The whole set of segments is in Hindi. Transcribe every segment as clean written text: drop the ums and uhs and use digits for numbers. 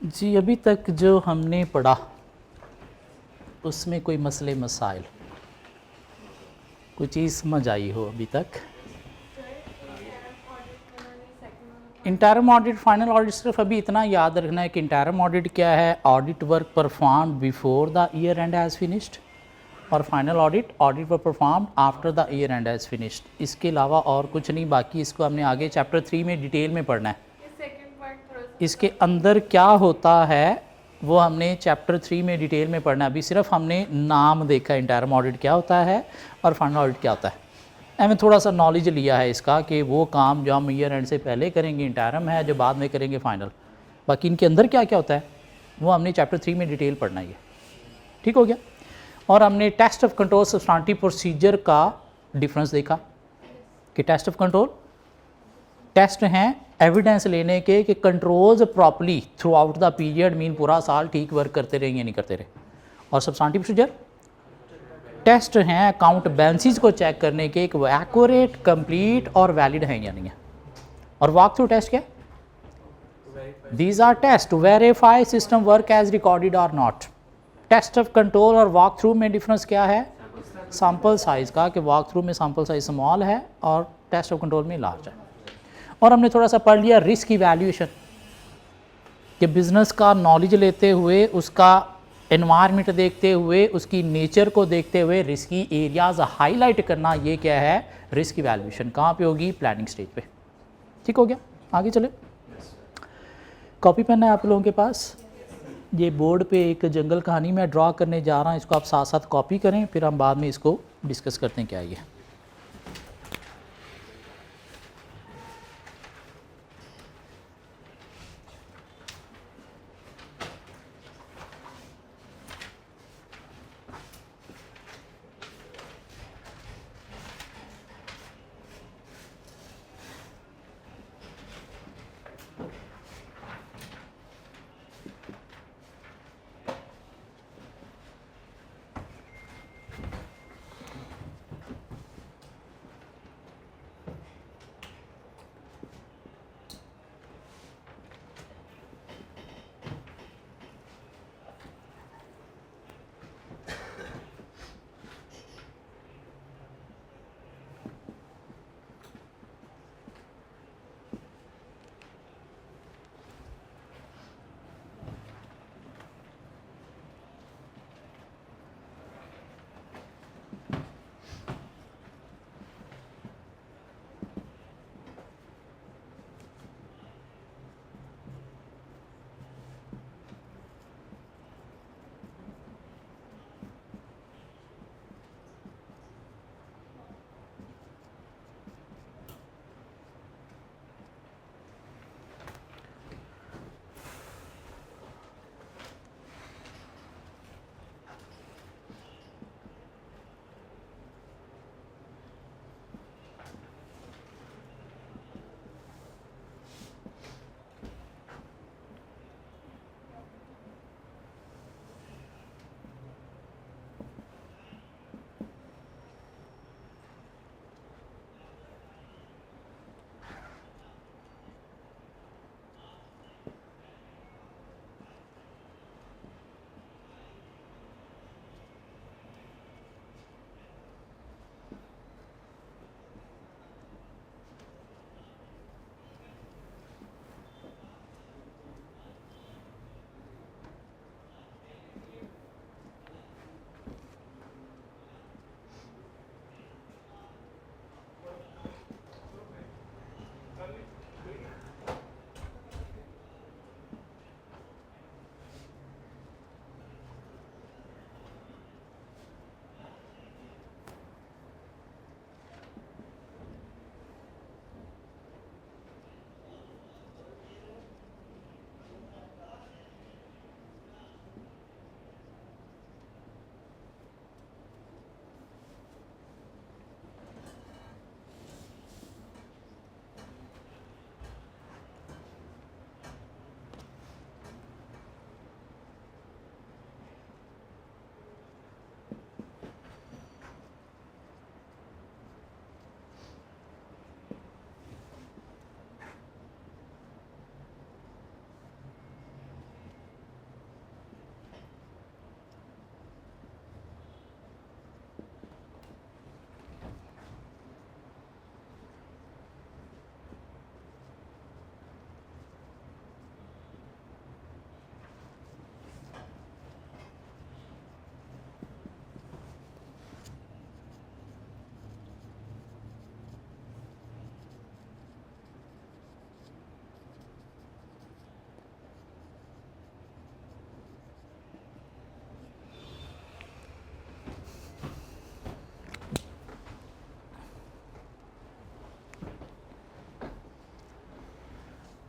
जी अभी तक जो हमने पढ़ा उसमें कोई मसले मसाइल कोई चीज़ समझ आई हो अभी तक? इंटरम ऑडिट फाइनल ऑडिट सिर्फ अभी इतना याद रखना है कि इंटरम ऑडिट क्या है, audit work perform before the year end has finished, और final audit work perform after the year end has finished. इसके अलावा और कुछ नहीं, बाकी इसको हमने आगे चैप्टर 3 में डिटेल में पढ़ना है। इसके अंदर क्या होता है वो हमने चैप्टर 3 में डिटेल में पढ़ना है। अभी सिर्फ हमने नाम देखा इंटरम ऑडिट क्या होता है और फाइनल ऑडिट क्या होता है। हमें थोड़ा सा नॉलेज लिया है इसका कि वो काम जो हम ईयर एंड से पहले करेंगे इंटरम है, जो बाद में करेंगे फाइनल। बाकी इनके अंदर क्या क्या होता है वो हमने चैप्टर 3 में डिटेल पढ़ना ही है। ठीक हो गया। और हमने test of control substantive procedure का डिफरेंस देखा कि टेस्ट ऑफ कंट्रोल टेस्ट हैं एविडेंस लेने के कि controls properly throughout the period mean पूरा साल ठीक वर्क करते रहे या नहीं करते रहे। और सब्सटेंटिव प्रोसीजर टेस्ट हैं अकाउंट बैलेंसेस को चेक करने के कि वो एक्यूरेट, कंप्लीट और वैलिड हैं या नहीं है। और वॉक थ्रू टेस्ट क्या? These are test to verify system work as recorded और नॉट। टेस्ट ऑफ कंट्रोल और वॉक थ्रू में डिफरेंस क्या है? सैंपल साइज़ का, कि वॉक थ्रू में सैंपल साइज स्मॉल है और टेस्ट ऑफ कंट्रोल में लार्ज है। और हमने थोड़ा सा पढ़ लिया रिस्क इवैल्यूएशन, कि बिज़नेस का नॉलेज लेते हुए, उसका एनवायरनमेंट देखते हुए, उसकी नेचर को देखते हुए रिस्की एरियाज़ हाईलाइट करना, ये क्या है? Risk evaluation. कहाँ पे होगी? प्लानिंग स्टेज पे। ठीक हो गया। आगे चले। कॉपी पेन है आप लोगों के पास? ये बोर्ड पे एक जंगल कहानी मैं ड्रॉ करने जा रहा हूँ, इसको आप साथ साथ कॉपी करें, फिर हम बाद में इसको डिस्कस करते हैं क्या ये।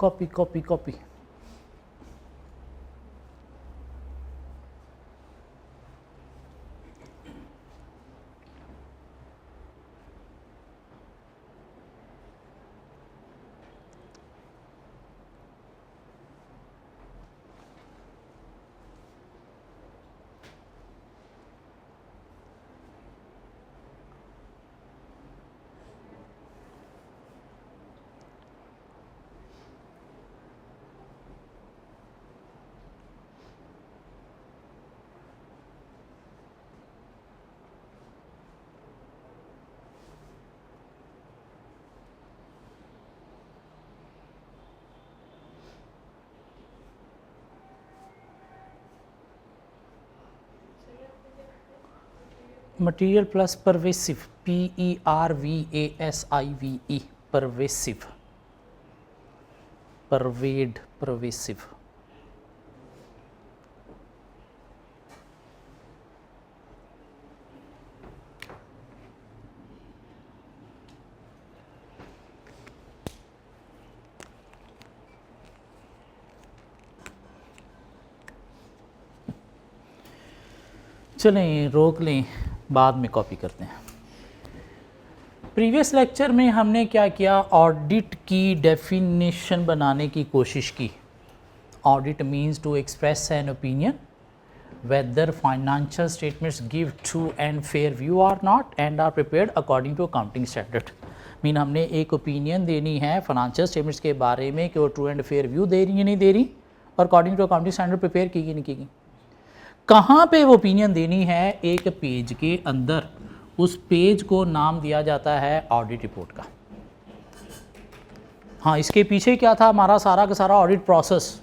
Copy copy copy. Material plus pervasive, PERVASIVE, pervasive, pervade, pervasive. चलें रोक लें, बाद में कॉपी करते हैं। प्रीवियस लेक्चर में हमने क्या किया, ऑडिट की डेफिनेशन बनाने की कोशिश की। Audit means to express an opinion whether financial statements give true and fair view or not and are prepared according to accounting standard. Mean हमने एक ओपिनियन देनी है फाइनेंशियल स्टेटमेंट्स के बारे में कि वो ट्रू एंड फेयर व्यू दे रही है नहीं दे रही, और according to accounting standard prepare की नहीं की। कहाँ पे वो ओपिनियन देनी है, एक पेज के अंदर। उस पेज को नाम दिया जाता है ऑडिट रिपोर्ट का। हाँ, इसके पीछे क्या था, हमारा सारा का सारा ऑडिट प्रोसेस,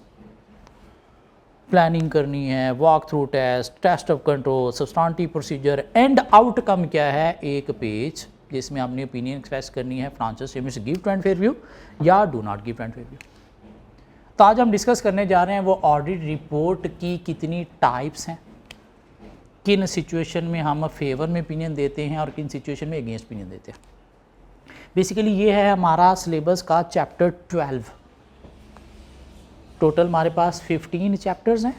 प्लानिंग करनी है, walk through test, test of control, substantive procedure, and outcome क्या है, एक पेज जिसमें हमने ओपिनियन एक्सप्रेस करनी है financial statements give true and fair view या do not give true and fair view. तो आज हम डिस्कस करने जा रहे हैं वो ऑडिट रिपोर्ट की कितनी टाइप्स हैं, किन सिचुएशन में हम फेवर में ओपिनियन देते हैं और किन सिचुएशन में अगेंस्ट ओपिनियन देते हैं। बेसिकली ये है हमारा सिलेबस का चैप्टर 12। टोटल हमारे पास 15 चैप्टर्स हैं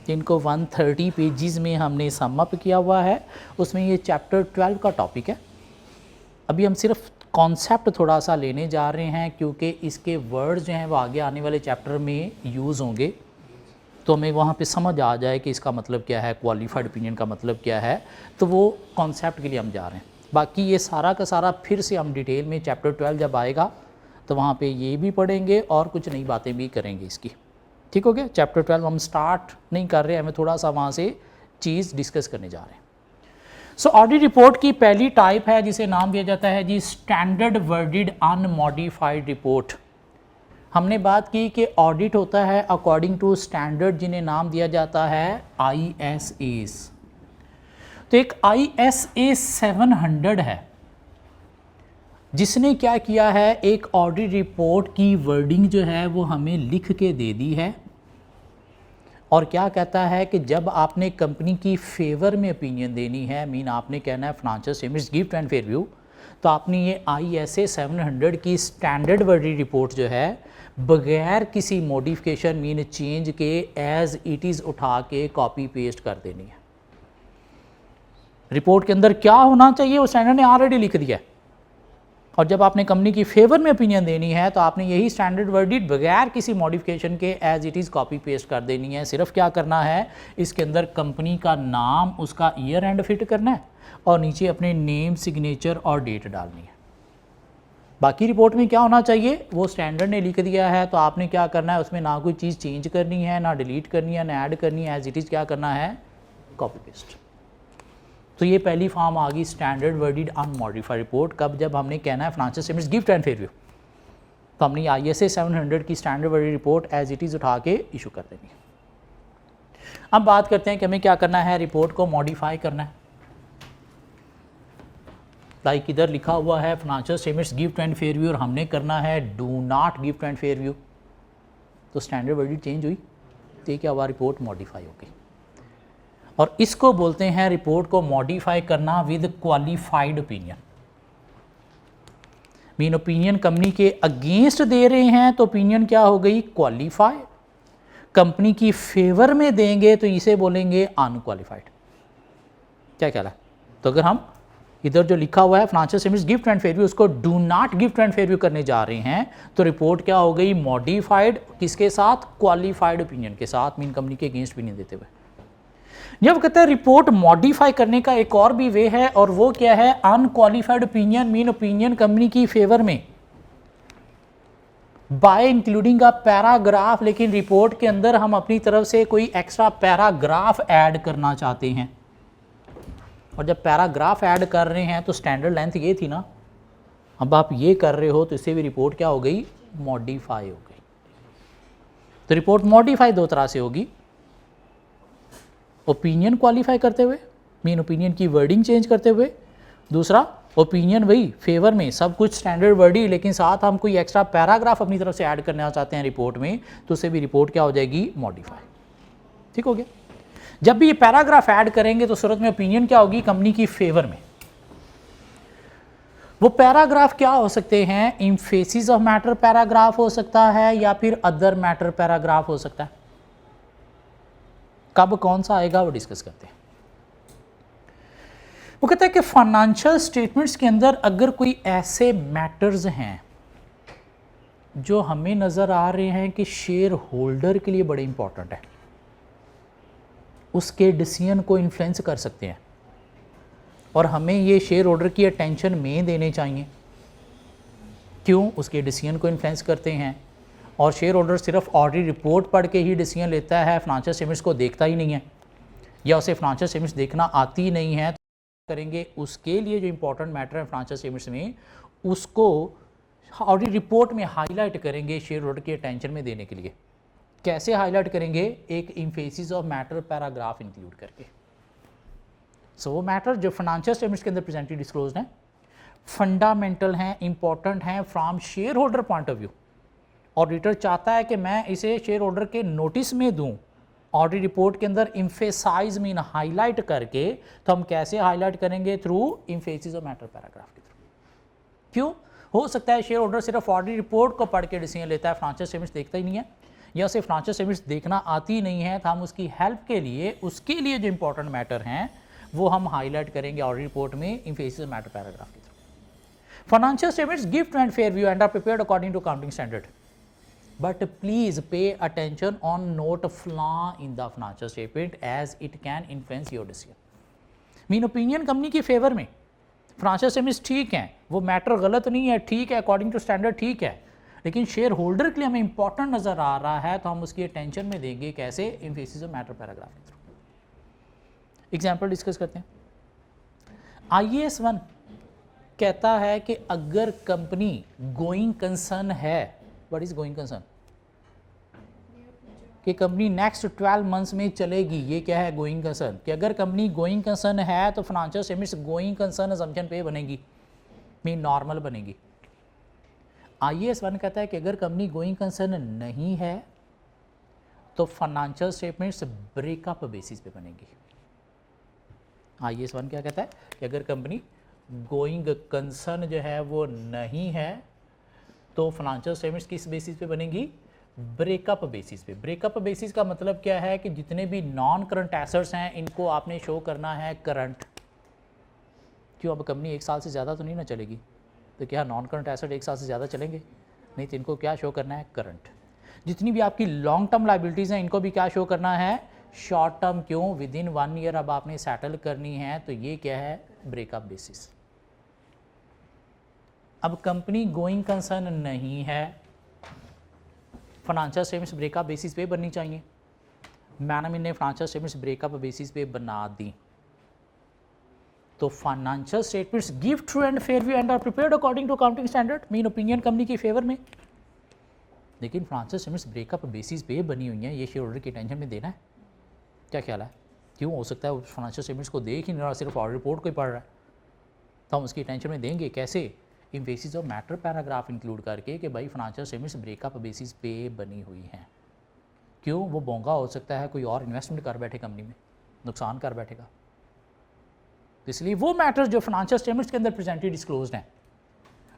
जिनको 130 पेजेस में हमने सम अप किया हुआ है। उसमें ये चैप्टर 12 का टॉपिक है। अभी हम सिर्फ कॉन्सेप्ट थोड़ा सा लेने जा रहे हैं क्योंकि इसके वर्ड्स जो हैं वो आगे आने वाले चैप्टर में यूज़ होंगे, तो हमें वहाँ पे समझ आ जाए कि इसका मतलब क्या है, क्वालिफाइड ओपिनियन का मतलब क्या है। तो वो कॉन्सेप्ट के लिए हम जा रहे हैं। बाकी ये सारा का सारा फिर से हम डिटेल में चैप्टर 12 जब आएगा तो वहाँ पे ये भी पढ़ेंगे और कुछ नई बातें भी करेंगे इसकी। ठीक हो गया। चैप्टर 12 हम स्टार्ट नहीं कर रहे हैं, हमें थोड़ा सा वहाँ से चीज़ डिस्कस करने जा रहे हैं। सो ऑडिट रिपोर्ट की पहली टाइप है जिसे नाम दिया जाता है जी स्टैंडर्ड वर्डेड अनमॉडिफाइड रिपोर्ट। हमने बात की कि ऑडिट होता है अकॉर्डिंग टू स्टैंडर्ड जिन्हें नाम दिया जाता है ISAs। तो एक ISA 700 है जिसने क्या किया है, एक ऑडिट रिपोर्ट की वर्डिंग जो है वो हमें लिख के दे दी है और क्या कहता है कि जब आपने कंपनी की फेवर में ओपिनियन देनी है, मीन आपने कहना है financial statements give true and fair view, तो आपने ये ISA 700 की स्टैंडर्ड वर्डेड रिपोर्ट जो है बगैर किसी मॉडिफिकेशन मीन चेंज के एज इट इज़ उठा के कॉपी पेस्ट कर देनी है। रिपोर्ट के अंदर क्या होना चाहिए वो स्टैंडर्ड ने ऑलरेडी लिख दिया है, और जब आपने कंपनी की फेवर में ओपिनियन देनी है तो आपने यही स्टैंडर्ड वर्डिड बगैर किसी मॉडिफिकेशन के as it is copy paste कर देनी है। सिर्फ क्या करना है, इसके अंदर कंपनी का नाम, उसका ईयर एंड फिट करना है और नीचे अपने नेम, सिग्नेचर और डेट डालनी है। बाकी रिपोर्ट में क्या होना चाहिए वो स्टैंडर्ड ने लिख दिया है, तो आपने क्या करना है, उसमें ना कोई चीज़ चेंज करनी है, ना डिलीट करनी है, ना ऐड करनी है, एज इट इज़ क्या करना है, कॉपी पेस्ट। तो ये पहली फॉर्म आ गई स्टैंडर्ड वर्डेड अनमॉडिफाइड रिपोर्ट। कब, जब हमने कहना है financial statements give true and fair view, तो हमने ISA 700 की standard worded report as it is उठा के इशू कर देनी है। अब बात करते हैं कि हमें क्या करना है, रिपोर्ट को मॉडिफाई करना है। लाइक इधर लिखा हुआ है financial statements give true and fair view और हमने करना है do not give true and fair view, तो स्टैंडर्ड वर्डेड चेंज हुई, तो क्या हुआ, रिपोर्ट मॉडिफाई हो गई। और इसको बोलते हैं रिपोर्ट को मॉडिफाई करना with qualified opinion. Mean opinion company के अगेंस्ट दे रहे हैं तो ओपिनियन क्या हो गई, क्वालिफाई। कंपनी की फेवर में देंगे तो इसे बोलेंगे अनक्वालिफाइड। क्या ख्याल है? तो अगर हम इधर जो लिखा हुआ है financial statements gift and fair view, उसको do not gift and fair view करने जा रहे हैं तो रिपोर्ट क्या हो गई, मॉडिफाइड। किसके साथ? क्वालिफाइड ओपिनियन के साथ, मीन कंपनी के अगेंस्ट ओपिनियन देते हुए। जब कहते हैं रिपोर्ट मॉडिफाई करने का एक और भी वे है, और वो क्या है, unqualified opinion, mean opinion company की फेवर में बाय इंक्लूडिंग अ पैराग्राफ। लेकिन रिपोर्ट के अंदर हम अपनी तरफ से कोई एक्स्ट्रा पैराग्राफ ऐड करना चाहते हैं, और जब पैराग्राफ ऐड कर रहे हैं तो स्टैंडर्ड लेंथ ये थी ना, अब आप ये कर रहे हो तो इससे भी रिपोर्ट क्या हो गई, मॉडिफाई हो गई। तो रिपोर्ट मॉडिफाई दो तरह से होगी, ओपिनियन क्वालिफाई करते हुए, मीन ओपिनियन की वर्डिंग चेंज करते हुए, दूसरा ओपिनियन वही फेवर में सब कुछ स्टैंडर्ड वर्डिंग, लेकिन साथ हम कोई एक्स्ट्रा पैराग्राफ अपनी तरफ से ऐड करना चाहते हैं रिपोर्ट में, तो उससे भी रिपोर्ट क्या हो जाएगी, मॉडिफाई। ठीक हो गया। जब भी ये पैराग्राफ ऐड करेंगे तो सूरत में ओपिनियन क्या होगी, कंपनी की फेवर में। वो पैराग्राफ क्या हो सकते हैं, एम्फेसिस ऑफ मैटर पैराग्राफ हो सकता है, या फिर अदर मैटर पैराग्राफ हो सकता है। कब कौन सा आएगा वो डिस्कस करते हैं। वो कहता है कि फाइनेंशियल स्टेटमेंट्स के अंदर अगर कोई ऐसे मैटर्स हैं जो हमें नजर आ रहे हैं कि शेयर होल्डर के लिए बड़े इंपॉर्टेंट है, उसके डिसीजन को इन्फ्लुएंस कर सकते हैं, और हमें ये शेयर होल्डर की अटेंशन में देने चाहिए। क्यों? उसके डिसीजन को इन्फ्लुएंस करते हैं, और शेयर होल्डर सिर्फ ऑडिट रिपोर्ट पढ़ के ही डिसीजन लेता है, फाइनेंशियल स्टेटमेंट्स को देखता ही नहीं है, या उसे फाइनेंशियल स्टेटमेंट्स देखना आती ही नहीं है। तो करेंगे उसके लिए जो इंपॉर्टेंट मैटर है फाइनेंशियल स्टेटमेंट्स में, उसको ऑडिट रिपोर्ट में हाईलाइट करेंगे शेयर होल्डर की अटेंशन में देने के लिए। कैसे हाईलाइट करेंगे? एक emphasis of matter paragraph include करके। सो वो मैटर जो फाइनेंशियल स्टेटमेंट्स के अंदर प्रेजेंटली डिस्क्लोज्ड हैं, फंडामेंटल हैं, इंपॉर्टेंट हैं from shareholder point of view. Auditor चाहता है कि मैं इसे शेयर होल्डर के नोटिस में दूं, ऑडिट रिपोर्ट के अंदर एम्फेसाइज मीन हाईलाइट करके। तो हम कैसे हाईलाइट करेंगे? Through emphasis of matter paragraph के थ्रू। क्यों? हो सकता है शेयर होल्डर सिर्फ ऑडिट रिपोर्ट को पढ़ के डिसीजन लेता है, फाइनेंशियल स्टेटमेंट्स देखता ही नहीं है, या उसे फाइनेंशियल स्टेटमेंट्स देखना आती नहीं है। तो हम उसकी हेल्प के लिए, उसके लिए जो इंपॉर्टेंट मैटर हैं वो हम हाईलाइट करेंगे ऑडिट रिपोर्ट में एम्फेसिस ऑफ मैटर पैराग्राफ के through. Financial statements gift and fair view and are prepared according to accounting standard, but please pay attention on note flaw in the financial statement as it can influence your decision. Mean opinion company की फेवर में फाइनेंशियल स्टेटमेंट्स ठीक हैं, वो मैटर गलत नहीं है, ठीक है, अकॉर्डिंग टू स्टैंडर्ड ठीक है, लेकिन शेयर होल्डर के लिए हमें इंपॉर्टेंट नजर आ रहा है, तो हम उसकी अटेंशन में देंगे। कैसे? एम्फेसिस ऑफ मैटर पैराग्राफ के थ्रू। एग्जाम्पल डिस्कस करते हैं। IAS 1 कहता है कि अगर कंपनी गोइंग कंसर्न है, व्हाट इज गोइंग कंसर्न, कि कंपनी नेक्स्ट 12 मंथ्स में चलेगी, ये क्या है? Going concern. कि अगर कंपनी गोइंग कंसर्न है तो financial statements going concern assumption पे बनेगी, मीन नॉर्मल बनेगी। IAS 1 कहता है कि अगर कंपनी गोइंग कंसर्न नहीं है तो फाइनेंशियल स्टेटमेंट्स ब्रेकअप बेसिस पे बनेगी। IAS 1 क्या कहता है कि अगर कंपनी गोइंग कंसर्न जो है वो नहीं है तो फाइनेंशियल स्टेटमेंट्स किस बेसिस पे बनेगी? ब्रेकअप बेसिस पे। ब्रेकअप बेसिस का मतलब क्या है कि जितने भी नॉन करंट एसेट्स हैं इनको आपने शो करना है करंट। क्यों? अब कंपनी 1 साल से ज़्यादा तो नहीं ना चलेगी, तो क्या नॉन करंट एसेट 1 साल से ज़्यादा चलेंगे? नहीं, तो इनको क्या शो करना है? करंट। जितनी भी आपकी लॉन्ग टर्म लाइबिलिटीज़ हैं इनको भी क्या शो करना है? Short term. क्यों? विद इन 1 ईयर अब आपने सेटल करनी है, तो ये क्या है? Breakup basis. अब कंपनी गोइंग कंसर्न नहीं है, फाइनेंशियल स्टेटमेंट्स ब्रेकअप बेसिस पे बननी चाहिए। मैनेजमेंट ने फाइनेंशियल स्टेटमेंट्स ब्रेकअप बेसिस पे बना दी, तो financial statements give true and fair view and are prepared according to accounting standard, mean opinion company की फेवर में। लेकिन फाइनेंशियल स्टेटमेंट्स ब्रेकअप बेसिस पे बनी हुई हैं, ये शेयर होल्डर की टेंशन में देना है? क्या ख्याल है? क्यों? हो सकता है वो फाइनेंशियल स्टेटमेंट्स को देख ही नहीं रहा, सिर्फ ऑडिट रिपोर्ट को ही पढ़ रहा है, तो हम उसकी टेंशन में देंगे। कैसे? Emphasis of matter paragraph include करके कि भाई फाइनेंशियल स्टेटमेंट्स ब्रेकअप बेसिस पे बनी हुई हैं। क्यों? वो बोंगा हो सकता है कोई और इन्वेस्टमेंट कर बैठे कंपनी में, नुकसान कर बैठेगा। तो इसलिए वो मैटर्स जो फाइनेंशियल स्टेटमेंट्स के अंदर प्रेजेंटली डिस्क्लोज्ड हैं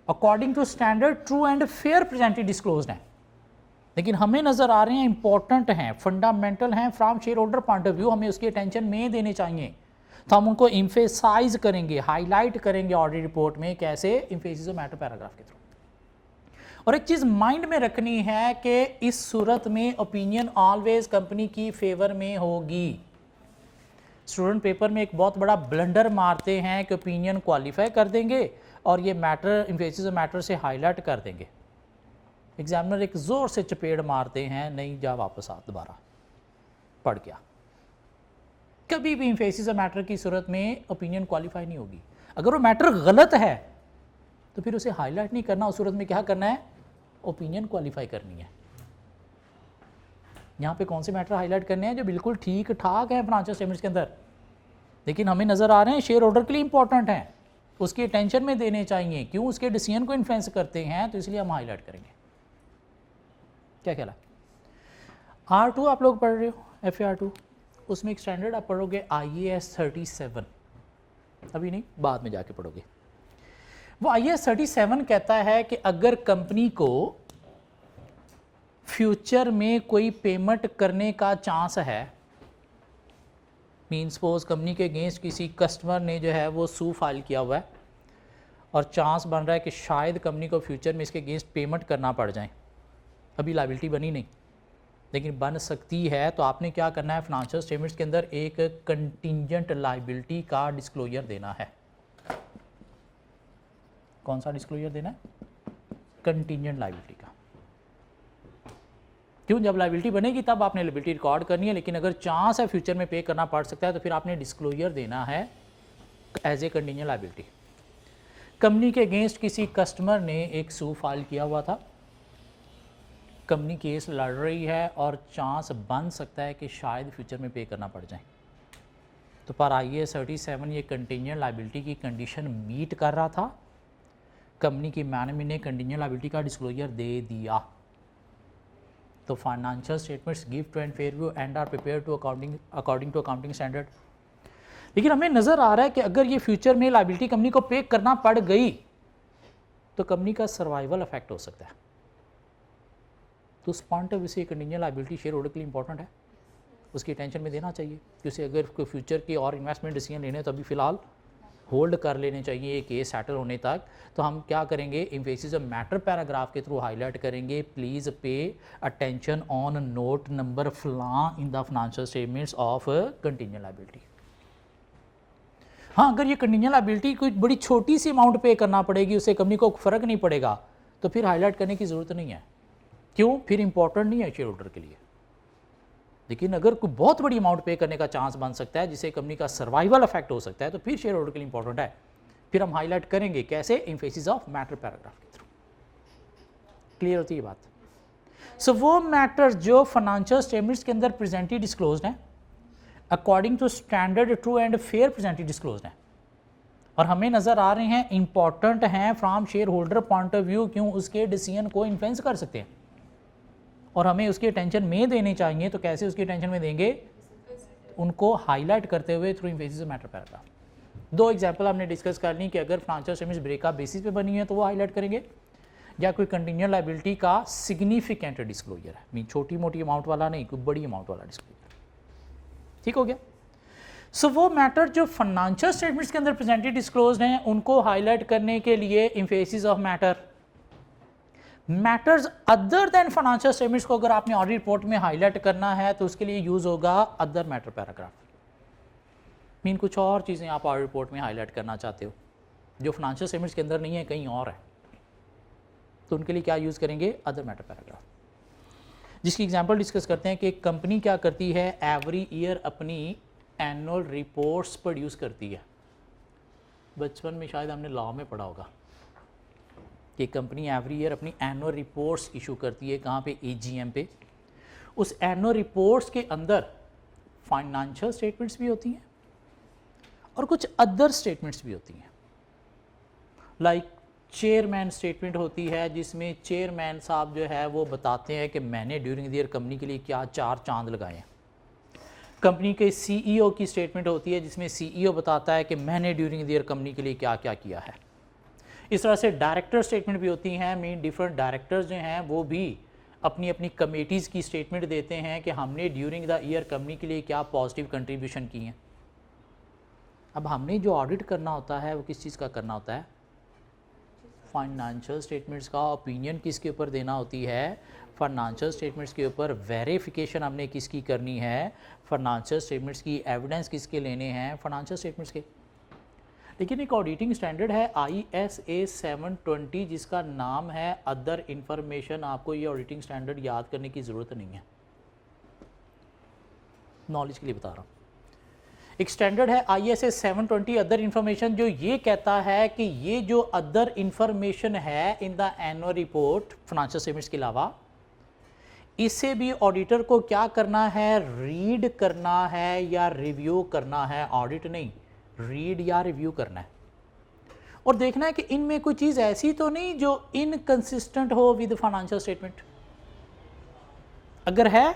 according to standard true and fair presented disclosed हैं, लेकिन हमें नज़र आ रहे हैं इंपॉर्टेंट हैं, फंडामेंटल हैं from shareholder point of view, हमें उसकी अटेंशन में देने चाहिए, तो हम उनको इम्फेसाइज करेंगे, हाईलाइट करेंगे ऑडिट रिपोर्ट में, कैसे, एम्फेसिस ऑफ मैटर पैराग्राफ के थ्रू। और एक चीज़ माइंड में रखनी है कि इस सूरत में ओपिनियन ऑलवेज कंपनी की फेवर में होगी। स्टूडेंट पेपर में एक बहुत बड़ा ब्लंडर मारते हैं कि ओपिनियन क्वालिफाई कर देंगे और ये मैटर एम्फेसिस ऑफ मैटर से हाईलाइट कर देंगे। एग्जामिनर एक ज़ोर से चपेड़ मारते हैं, नहीं जा वापस आ, दोबारा पढ़ गया। कभी भी एम्फेसिस ऑफ मैटर की सूरत में ओपिनियन क्वालिफाई नहीं होगी। अगर वो मैटर गलत है तो फिर उसे हाईलाइट नहीं करना, उस सूरत में क्या करना है, ओपिनियन क्वालिफाई करनी है। यहाँ पे कौन से मैटर हाईलाइट करने हैं, जो बिल्कुल ठीक ठाक है फाइनेंशियल स्टेटमेंट्स के अंदर, लेकिन हमें नज़र आ रहे हैं शेयर होल्डर के लिए इंपॉर्टेंट हैं, उसकी अटेंशन में देने चाहिए, क्यों, उसके डिसीजन को इन्फ्लुएंस करते हैं, तो इसलिए हम हाईलाइट करेंगे। क्या ख्याल है? R2 आप लोग पढ़ रहे हो, FAR2, उसमें एक स्टैंडर्ड आप पढ़ोगे IAS 37, अभी नहीं, बाद में जाके पढ़ोगे। वो IAS 37 कहता है कि अगर कंपनी को फ्यूचर में कोई पेमेंट करने का चांस है, मीन सपोज कंपनी के अगेंस्ट किसी कस्टमर ने जो है वो सू फाइल किया हुआ है और चांस बन रहा है कि शायद कंपनी को फ्यूचर में इसके अगेंस्ट पेमेंट करना पड़ जाए, अभी लायबिलिटी बनी नहीं लेकिन बन सकती है, तो आपने क्या करना है, फाइनेंशियल स्टेटमेंट्स के अंदर एक कंटिंजेंट लायबिलिटी का डिस्क्लोजर देना है। कौन सा डिस्क्लोजर देना है? कंटिंजेंट लायबिलिटी का। क्यों, जब लायबिलिटी बनेगी तब आपने लायबिलिटी रिकॉर्ड करनी है, लेकिन अगर चांस है फ्यूचर में पे करना पड़ सकता है तो फिर आपने डिस्क्लोजर देना है as a contingent liability. Company के अगेंस्ट किसी कस्टमर ने एक सू फाइल किया हुआ था, कंपनी केस लड़ रही है और चांस बन सकता है कि शायद फ्यूचर में पे करना पड़ जाए, तो पर IAS 37 ये कंटिंजेंट लायबिलिटी की कंडीशन मीट कर रहा था, कंपनी की मैनेजमेंट ने कंटिंजेंट लायबिलिटी का डिस्क्लोजर दे दिया, तो financial statements give true and fair view and are prepare to according to accounting standard. लेकिन हमें नज़र आ रहा है कि अगर ये फ्यूचर में लायबिलिटी कंपनी को पे करना पड़ गई तो कंपनी का सर्वाइवल अफेक्ट हो सकता है, तो उस पॉइंट ऑफ व्यू से कंटिंजेंट लायबिलिटी शेयर होल्डर के लिए इंपॉर्टेंट है, उसकी टेंशन में देना चाहिए, क्योंकि अगर कोई फ्यूचर की और इन्वेस्टमेंट डिसीजन लेने तो अभी फ़िलहाल होल्ड कर लेने चाहिए ये केस सेटल होने तक। तो हम क्या करेंगे, एम्फेसिस ऑफ मैटर पैराग्राफ के थ्रू हाईलाइट करेंगे, please pay attention on note number फ्ला in the financial statements of contingent liability. हाँ, अगर ये कंटिंजेंट लायबिलिटी कोई बड़ी छोटी सी अमाउंट पे करना पड़ेगी, उससे कंपनी को फ़र्क नहीं पड़ेगा, तो फिर हाईलाइट करने की ज़रूरत नहीं है। क्यों, फिर इंपॉर्टेंट नहीं है शेयर होल्डर के लिए। लेकिन अगर कोई बहुत बड़ी अमाउंट पे करने का चांस बन सकता है जिससे कंपनी का सर्वाइवल अफेक्ट हो सकता है, तो फिर शेयर होल्डर के लिए इंपॉर्टेंट है, फिर हम हाईलाइट करेंगे, कैसे, एम्फेसिस ऑफ मैटर पैराग्राफ के थ्रू। क्लियर होती है बात? सो वो मैटर जो फाइनेंशियल स्टेटमेंट्स के अंदर प्रेजेंटली डिस्क्लोज्ड हैं according to standard true and fair presently disclosed हैं, और हमें नज़र आ रहे हैं इंपॉर्टेंट हैं from shareholder point of view, क्यों, उसके डिसीजन को इन्फ्लुएंस कर सकते हैं और हमें उसकी अटेंशन में देने चाहिए, तो कैसे उसकी अटेंशन में देंगे, उनको हाईलाइट करते हुए through emphasis of matter paragraph. दो एग्जांपल हमने डिस्कस कर ली कि अगर फाइनेंशियल स्टेटमेंट्स ब्रेकअप बेसिस पे बनी है तो वो हाईलाइट करेंगे, या कोई कंटिंजेंट लायबिलिटी का सिग्निफिकेंट डिस्क्लोजर है, मीन छोटी मोटी अमाउंट वाला नहीं, कोई बड़ी अमाउंट वाला डिस्क्लोजर। ठीक हो गया? सो वो मैटर जो फाइनेंशियल स्टेटमेंट्स के अंदर प्रेजेंटली डिस्क्लोज्ड हैं उनको हाईलाइट करने के लिए emphasis of matters other than financial statements को अगर आपने ऑडिट रिपोर्ट में हाईलाइट करना है तो उसके लिए यूज होगा अदर मैटर पैराग्राफ। मीन कुछ और चीज़ें आप ऑडिट रिपोर्ट में हाईलाइट करना चाहते हो जो फाइनेंशियल स्टेटमेंट्स के अंदर नहीं है, कहीं और है, तो उनके लिए क्या यूज़ करेंगे, अदर मैटर पैराग्राफ। जिसकी एग्जांपल डिस्कस करते हैं कि एक कंपनी क्या करती है, एवरी ईयर अपनी एनुअल रिपोर्ट्स प्रोड्यूस करती है। बचपन में शायद हमने लॉ में पढ़ा होगा कि कंपनी एवरी ईयर अपनी एनुअल रिपोर्ट्स इशू करती है, कहाँ पे, AGM पे। उस एनुअल रिपोर्ट्स के अंदर फाइनेंशियल स्टेटमेंट्स भी होती हैं और कुछ अदर स्टेटमेंट्स भी होती हैं, लाइक चेयरमैन स्टेटमेंट होती है जिसमें चेयरमैन साहब जो है वो बताते हैं कि मैंने ड्यूरिंग द ईयर कंपनी के लिए क्या 4 चांद लगाए हैं। कंपनी के CEO की स्टेटमेंट होती है जिसमें CEO बताता है कि मैंने ड्यूरिंग द ईयर कंपनी के लिए क्या क्या किया है। इस तरह से डायरेक्टर स्टेटमेंट भी होती हैं, मीन डिफरेंट डायरेक्टर्स जो हैं वो भी अपनी अपनी कमेटीज़ की स्टेटमेंट देते हैं कि हमने ड्यूरिंग द ईयर कंपनी के लिए क्या पॉजिटिव कंट्रीब्यूशन की हैं। अब हमने जो ऑडिट करना होता है वो किस चीज़ का करना होता है, फाइनेंशियल स्टेटमेंट्स का। ओपिनियन किसके ऊपर देना होती है, फाइनेंशियल स्टेटमेंट्स के ऊपर। वेरिफिकेशन हमने किसकी करनी है, फाइनेंशियल स्टेटमेंट्स की। एविडेंस किसके लेने हैं, फाइनेंशियल स्टेटमेंट्स के। लेकिन एक ऑडिटिंग स्टैंडर्ड है ISA 720 जिसका नाम है अदर इंफॉर्मेशन। आपको ये ऑडिटिंग स्टैंडर्ड याद करने की ज़रूरत नहीं है, नॉलेज के लिए बता रहा हूँ। एक स्टैंडर्ड है ISA 720 अदर इंफॉर्मेशन, जो ये कहता है कि ये जो अदर इंफॉर्मेशन है इन the annual report financial statements के अलावा, इसे भी ऑडिटर को क्या करना है, रीड करना है या रिव्यू करना है। ऑडिट नहीं, रीड या रिव्यू करना है और देखना है कि इनमें कोई चीज़ ऐसी तो नहीं जो इनकंसिस्टेंट हो विद फाइनेंशियल स्टेटमेंट। अगर है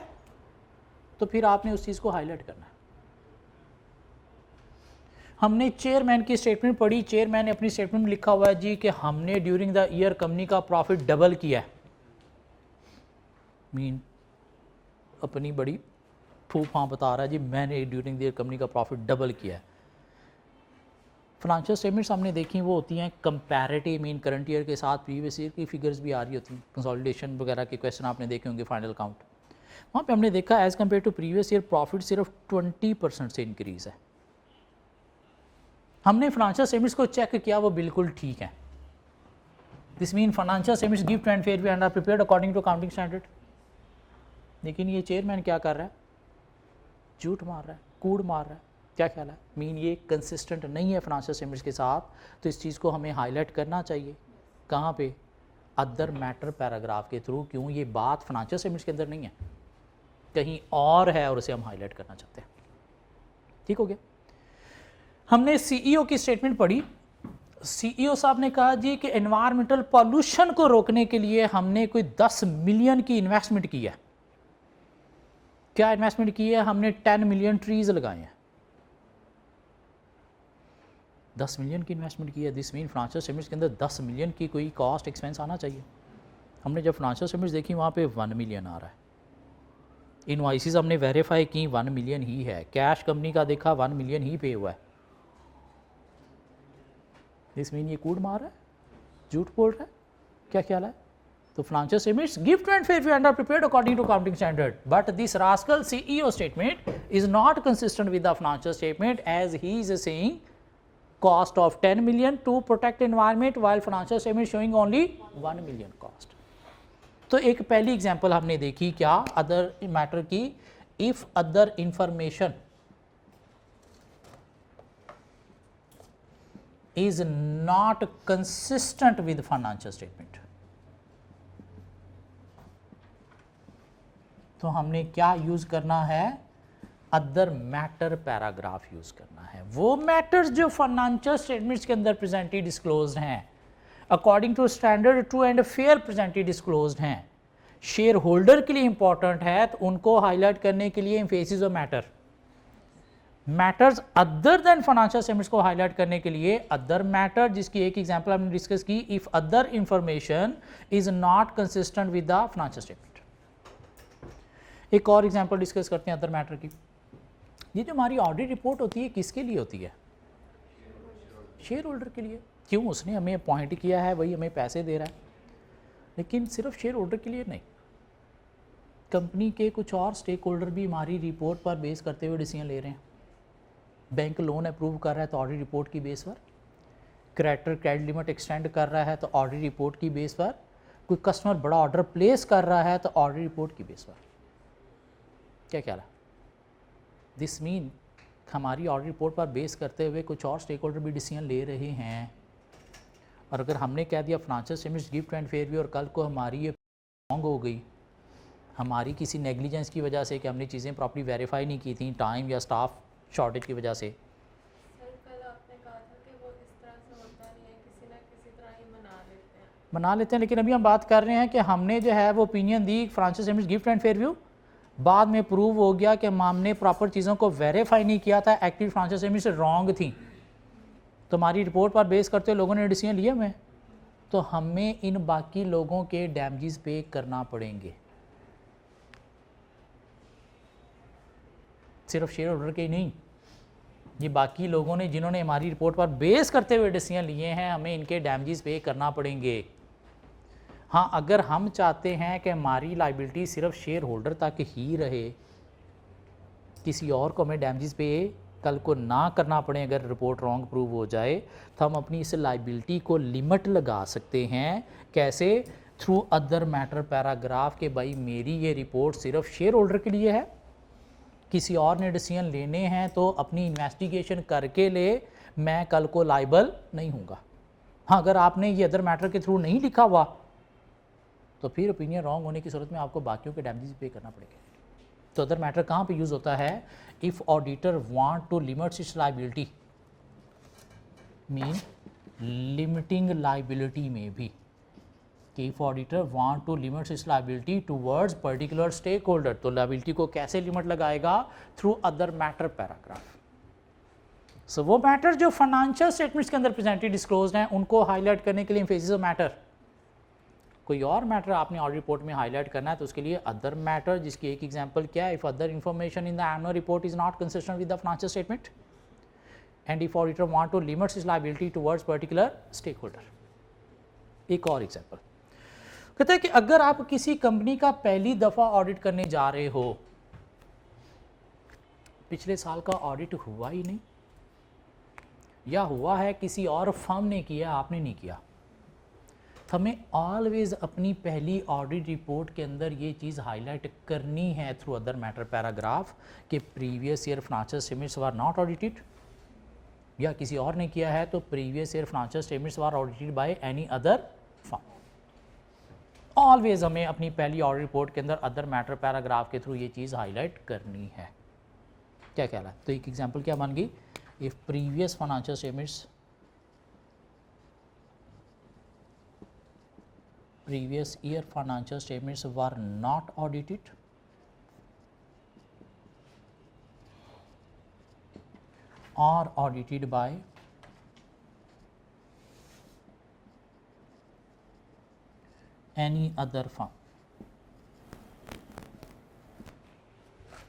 तो फिर आपने उस चीज़ को हाईलाइट करना है। हमने चेयरमैन की स्टेटमेंट पढ़ी, चेयरमैन ने अपनी स्टेटमेंट में लिखा हुआ है जी कि हमने ड्यूरिंग द ईयर कंपनी का प्रॉफिट डबल किया है। मीन अपनी बड़ी फूफा बता रहा है जी मैंने ड्यूरिंग द ईयर कंपनी का प्रॉफिट डबल किया है। फाइनेंशियल स्टेटमेंट्स हमने देखी वो होती हैं कंपैरेटिव, मीन करंट ईयर के साथ प्रीवियस ईयर की फिगर्स भी आ रही होती हैं। कंसोलिडेशन वगैरह के क्वेश्चन आपने देखे होंगे फाइनल अकाउंट, वहाँ पे हमने देखा as compare to previous year profit सिर्फ 20% से इंक्रीज़ है। हमने फाइनेंशियल स्टेटमेंट्स को चेक किया, वो बिल्कुल ठीक है। This mean financial statements give and fair and are prepared according to accounting standard. लेकिन ये चेयरमैन क्या कर रहा है, झूठ मार रहा है, कूड़ मार रहा है। क्या ख्याल है, मीन ये कंसिस्टेंट नहीं है फाइनेंशियल स्टेटमेंट्स के साथ। तो इस चीज़ को हमें हाईलाइट करना चाहिए। कहाँ पे, अदर मैटर पैराग्राफ के थ्रू। क्यों, ये बात फाइनेंशियल स्टेटमेंट्स के अंदर नहीं है, कहीं और है और उसे हम हाईलाइट करना चाहते हैं। ठीक हो गया। हमने CEO की स्टेटमेंट पढ़ी। CEO साहब ने कहा जी कि एनवायरमेंटल पॉल्यूशन को रोकने के लिए हमने कोई 10 मिलियन की इन्वेस्टमेंट की है। क्या इन्वेस्टमेंट की है, हमने 10 मिलियन ट्रीज लगाए हैं। 10 मिलियन की इन्वेस्टमेंट की है। दिस मीन फाइनेंशियल स्टेटमेंट्स के अंदर 10 मिलियन की कोई कॉस्ट एक्सपेंस आना चाहिए। हमने जब फाइनेंशियल स्टेटमेंट्स देखी वहाँ पे 1 मिलियन आ रहा है। इनवॉइसेस हमने वेरीफाई की 1 मिलियन ही है। कैश कंपनी का देखा 1 मिलियन ही पे हुआ है। दिस मीन ये कूड़ मार रहा है, झूठ बोल रहा है। क्या ख्याल है, तो financial statements give and fair and are prepared according to accounting standard, but this rascal CEO statement is not consistent with the financial statement as he is saying cost of 10 million to protect environment while financial statement showing only 1 million cost। तो एक पहली एग्जांपल हमने देखी क्या, अदर मैटर की। If other information is not consistent with financial statement, तो हमने क्या यूज करना है, अदर मैटर पैराग्राफ यूज करना है। वो मैटर्स जो फाइनेंशियल स्टेटमेंट्स के अंदर प्रेजेंटली डिस्क्लोज्ड हैं, according to standard true and fair presently disclosed हैं, शेयर होल्डर के लिए इंपॉर्टेंट है, तो उनको हाईलाइट करने के लिए emphasis of matter. Matters other than financial statements को हाईलाइट करने के लिए अदर मैटर, जिसकी एक एग्जांपल हमने डिस्कस की, if other information is not consistent with the financial statement. एक और एग्जांपल डिस्कस करते हैं अदर मैटर की। ये जो हमारी ऑडिट रिपोर्ट होती है किसके लिए होती है, शेयर होल्डर के लिए। क्यों, उसने हमें अपॉइंट किया है, वही हमें पैसे दे रहा है। लेकिन सिर्फ शेयर होल्डर के लिए नहीं, कंपनी के कुछ और स्टेक होल्डर भी हमारी रिपोर्ट पर बेस करते हुए डिसीजन ले रहे हैं। बैंक लोन अप्रूव कर रहा है तो ऑडिट रिपोर्ट की बेस पर, क्रेडिटर क्रेडिट लिमिट एक्सटेंड कर रहा है तो ऑडिट रिपोर्ट की बेस पर, कोई कस्टमर बड़ा ऑर्डर प्लेस कर रहा है तो ऑडिट रिपोर्ट की बेस पर। क्या ख्याल है, दिस मीन हमारी ऑडिट रिपोर्ट पर बेस करते हुए कुछ और स्टेक होल्डर भी डिसीजन ले रहे हैं। और अगर हमने कह दिया financial statements give and fair भी, और कल को हमारी ये रॉन्ग हो गई, हमारी किसी नेग्लिजेंस की वजह से कि हमने चीज़ें प्रॉपर्ली वेरीफाई नहीं की थी, टाइम या स्टाफ शॉर्टेज की वजह से। कल आपने कहा था कि वो इस तरह से होता नहीं है, किसी ना किसी तरह ही मना लेते हैं। लेकिन अभी हम बात कर रहे हैं कि हमने जो है वो opinion the financial statements give and fair view, बाद में प्रूव हो गया कि हमने प्रॉपर चीज़ों को वेरीफाई नहीं किया था, एक्टिव फाइनेंशियल स्टेटमेंट्स रॉन्ग थी, तो हमारी रिपोर्ट पर बेस करते हुए लोगों ने डिसीजन लिए हुए। तो हमें इन बाकी लोगों के डैमेजेस पे करना पड़ेंगे, सिर्फ शेयर होल्डर के ही नहीं, ये बाकी लोगों ने जिन्होंने हमारी रिपोर्ट पर बेस करते हुए डिसीजन लिए हैं, हमें इनके डैमेजेस पे करना पड़ेंगे। हाँ, अगर हम चाहते हैं कि हमारी लाइबिलिटी सिर्फ शेयर होल्डर तक ही रहे, किसी और को हमें डैमेजेस पे कल को ना करना पड़े अगर रिपोर्ट रॉन्ग प्रूव हो जाए, तो हम अपनी इस लाइबिलिटी को लिमिट लगा सकते हैं। कैसे? थ्रू अदर मैटर पैराग्राफ के भाई मेरी ये रिपोर्ट सिर्फ शेयर होल्डर के लिए है, किसी और ने डिसीजन लेने हैं तो अपनी इन्वेस्टिगेशन करके ले, मैं कल को लाइबल नहीं हूँगा। हाँ, अगर आपने ये अदर मैटर के थ्रू नहीं लिखा हुआ तो फिर ओपिनियन रॉन्ग होने की सूरत में आपको बाकियों के डैमेजेस पे करना पड़ेगा। तो अदर मैटर कहाँ पे यूज़ होता है? If auditor want to limit its liability, mean limiting liability में भी, कि if auditor want to limit its liability towards particular stakeholder, तो लाइबिलिटी को कैसे लिमिट लगाएगा? Through other matter paragraph. So वो मैटर जो फाइनेंशियल स्टेटमेंट्स के अंदर प्रेजेंटेड डिस्क्लोज्ड हैं, उनको हाईलाइट करने के लिए एम्फेसिस ऑफ मैटर। कोई और मैटर आपने ऑडिट रिपोर्ट में हाईलाइट करना है तो उसके लिए अदर मैटर, जिसकी एक एग्जांपल क्या है? If other information in the annual report is not consistent with the financial statement and if auditor want to limit his liability towards particular stakeholder. एक और एग्जांपल कहता है कि अगर आप किसी कंपनी का पहली दफ़ा ऑडिट करने जा रहे हो, पिछले साल का ऑडिट हुआ ही नहीं, या हुआ है किसी और फर्म ने किया, आपने नहीं किया, तो हमें ऑलवेज अपनी पहली ऑडिट रिपोर्ट के अंदर ये चीज़ हाईलाइट करनी है थ्रू अदर मैटर पैराग्राफ कि previous year financial statements were not audited, या किसी और ने किया है तो previous year financial statements were audited by any other firm. Always हमें अपनी पहली ऑडिट रिपोर्ट के अंदर अदर मैटर पैराग्राफ के थ्रू ये चीज़ हाईलाइट करनी है। क्या कहला है? तो एक एग्जाम्पल क्या बन गई? If previous financial statements previous year financial statements were not audited or audited by any other firm।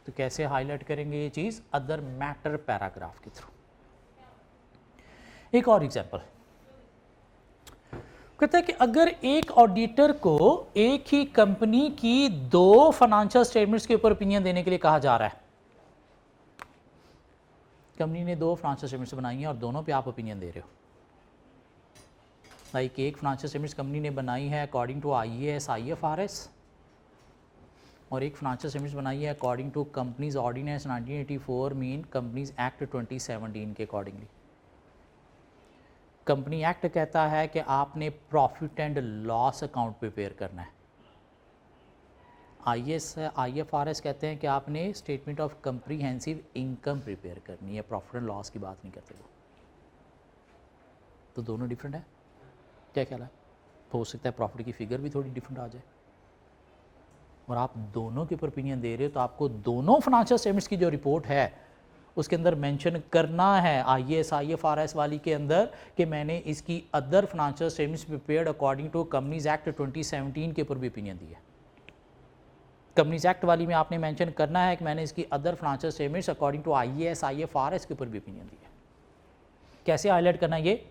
तो कैसे हाईलाइट करेंगे ये चीज़? अदर मैटर पैराग्राफ के थ्रू। एक और एग्जांपल कहता है कि अगर एक ऑडिटर को एक ही कंपनी की दो फाइनेंशियल स्टेटमेंट्स के ऊपर ओपिनियन देने के लिए कहा जा रहा है, कंपनी ने दो फाइनेंशियल स्टेटमेंट्स बनाई हैं और दोनों पे आप ओपिनियन दे रहे हो। लाइक एक फाइनेंशियल स्टेटमेंट्स कंपनी ने बनाई है अकॉर्डिंग टू IAS IFRS और एक फाइनेंशियल स्टेटमेंट्स बनाई है according to companies ordinance 1984 mean companies act 2017 के अकॉर्डिंगली। कंपनी एक्ट कहता है कि आपने profit and loss account prepare करना है। IFRS कहते हैं कि आपने statement of comprehensive income prepare करनी है, प्रॉफिट एंड लॉस की बात नहीं करते वो। तो दोनों डिफरेंट है। क्या ख्याल है? हो सकता है प्रॉफिट की फिगर भी थोड़ी डिफरेंट आ जाए, और आप दोनों के ऊपर ओपिनियन दे रहे हो तो आपको दोनों फाइनेंशियल स्टेटमेंट्स की जो रिपोर्ट है उसके अंदर मेंशन करना है IAS IFRS वाली के अंदर कि मैंने इसकी other financial statements prepared according to companies act 2017 के ऊपर भी ओपिनियन दिया। कंपनीज एक्ट वाली में आपने मेंशन करना है कि मैंने इसकी other financial statements according to IAS IFRS के ऊपर भी ओपिनियन दिया। कैसे हाईलाइट करना है ये?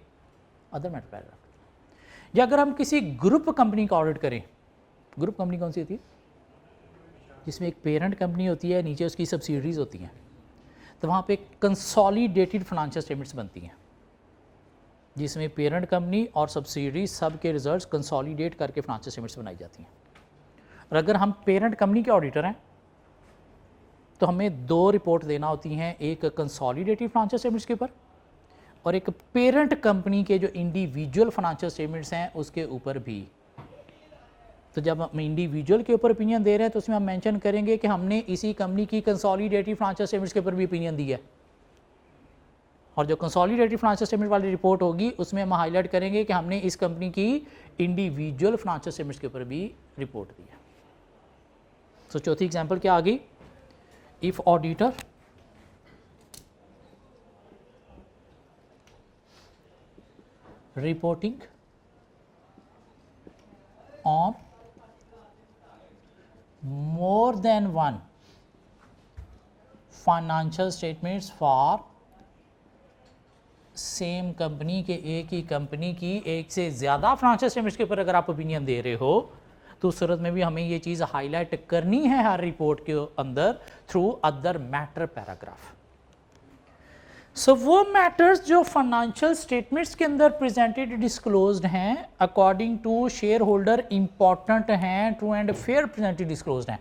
Other matter paragraph. या अगर हम किसी ग्रुप कंपनी का ऑडिट करें, ग्रुप कंपनी कौन सी होती है? जिसमें एक पेरेंट कंपनी होती है, नीचे उसकी सब्सिडरीज होती हैं, तो वहाँ पे कंसोलिडेटेड फाइनेंशियल स्टेटमेंट्स बनती हैं जिसमें पेरेंट कंपनी और सब्सिडरी सब के रिजल्ट्स कंसोलिडेट करके फाइनेंशियल स्टेटमेंट्स बनाई जाती हैं। और अगर हम पेरेंट कंपनी के ऑडिटर हैं तो हमें दो रिपोर्ट देना होती हैं, एक कंसोलिडेटेड फाइनेंशियल स्टेटमेंट्स के ऊपर और एक पेरेंट कंपनी के जो इंडिविजुअल फाइनेंशियल स्टेटमेंट्स हैं उसके ऊपर भी। तो जब हम इंडिविजुअल के ऊपर ओपिनियन दे रहे हैं तो उसमें हम मेंशन करेंगे कि हमने इसी कंपनी की कंसोलिडेटेड फाइनेंशियल स्टेटमेंट्स के ऊपर भी ओपिनियन दी है, और जो कंसोलिडेटेड फाइनेंशियल स्टेटमेंट वाली रिपोर्ट होगी उसमें हम हाईलाइट करेंगे कि हमने इस कंपनी की इंडिविजुअल फाइनेंशियल स्टेटमेंट्स के ऊपर भी रिपोर्ट दी है। तो चौथी एग्जाम्पल क्या आ गई? If auditor reporting on more than one financial statements for same company के एक ही कंपनी की एक से ज़्यादा फाइनेंशियल स्टेटमेंट्स के ऊपर अगर आप ओपिनियन दे रहे हो तो उस सूरत में भी हमें ये चीज़ हाईलाइट करनी है हर रिपोर्ट के अंदर through other matter paragraph. So वो मैटर्स जो फाइनेंशियल स्टेटमेंट्स के अंदर प्रेजेंटेड डिस्क्लोज्ड हैं according to shareholder important हैं, true and fair presented disclosed हैं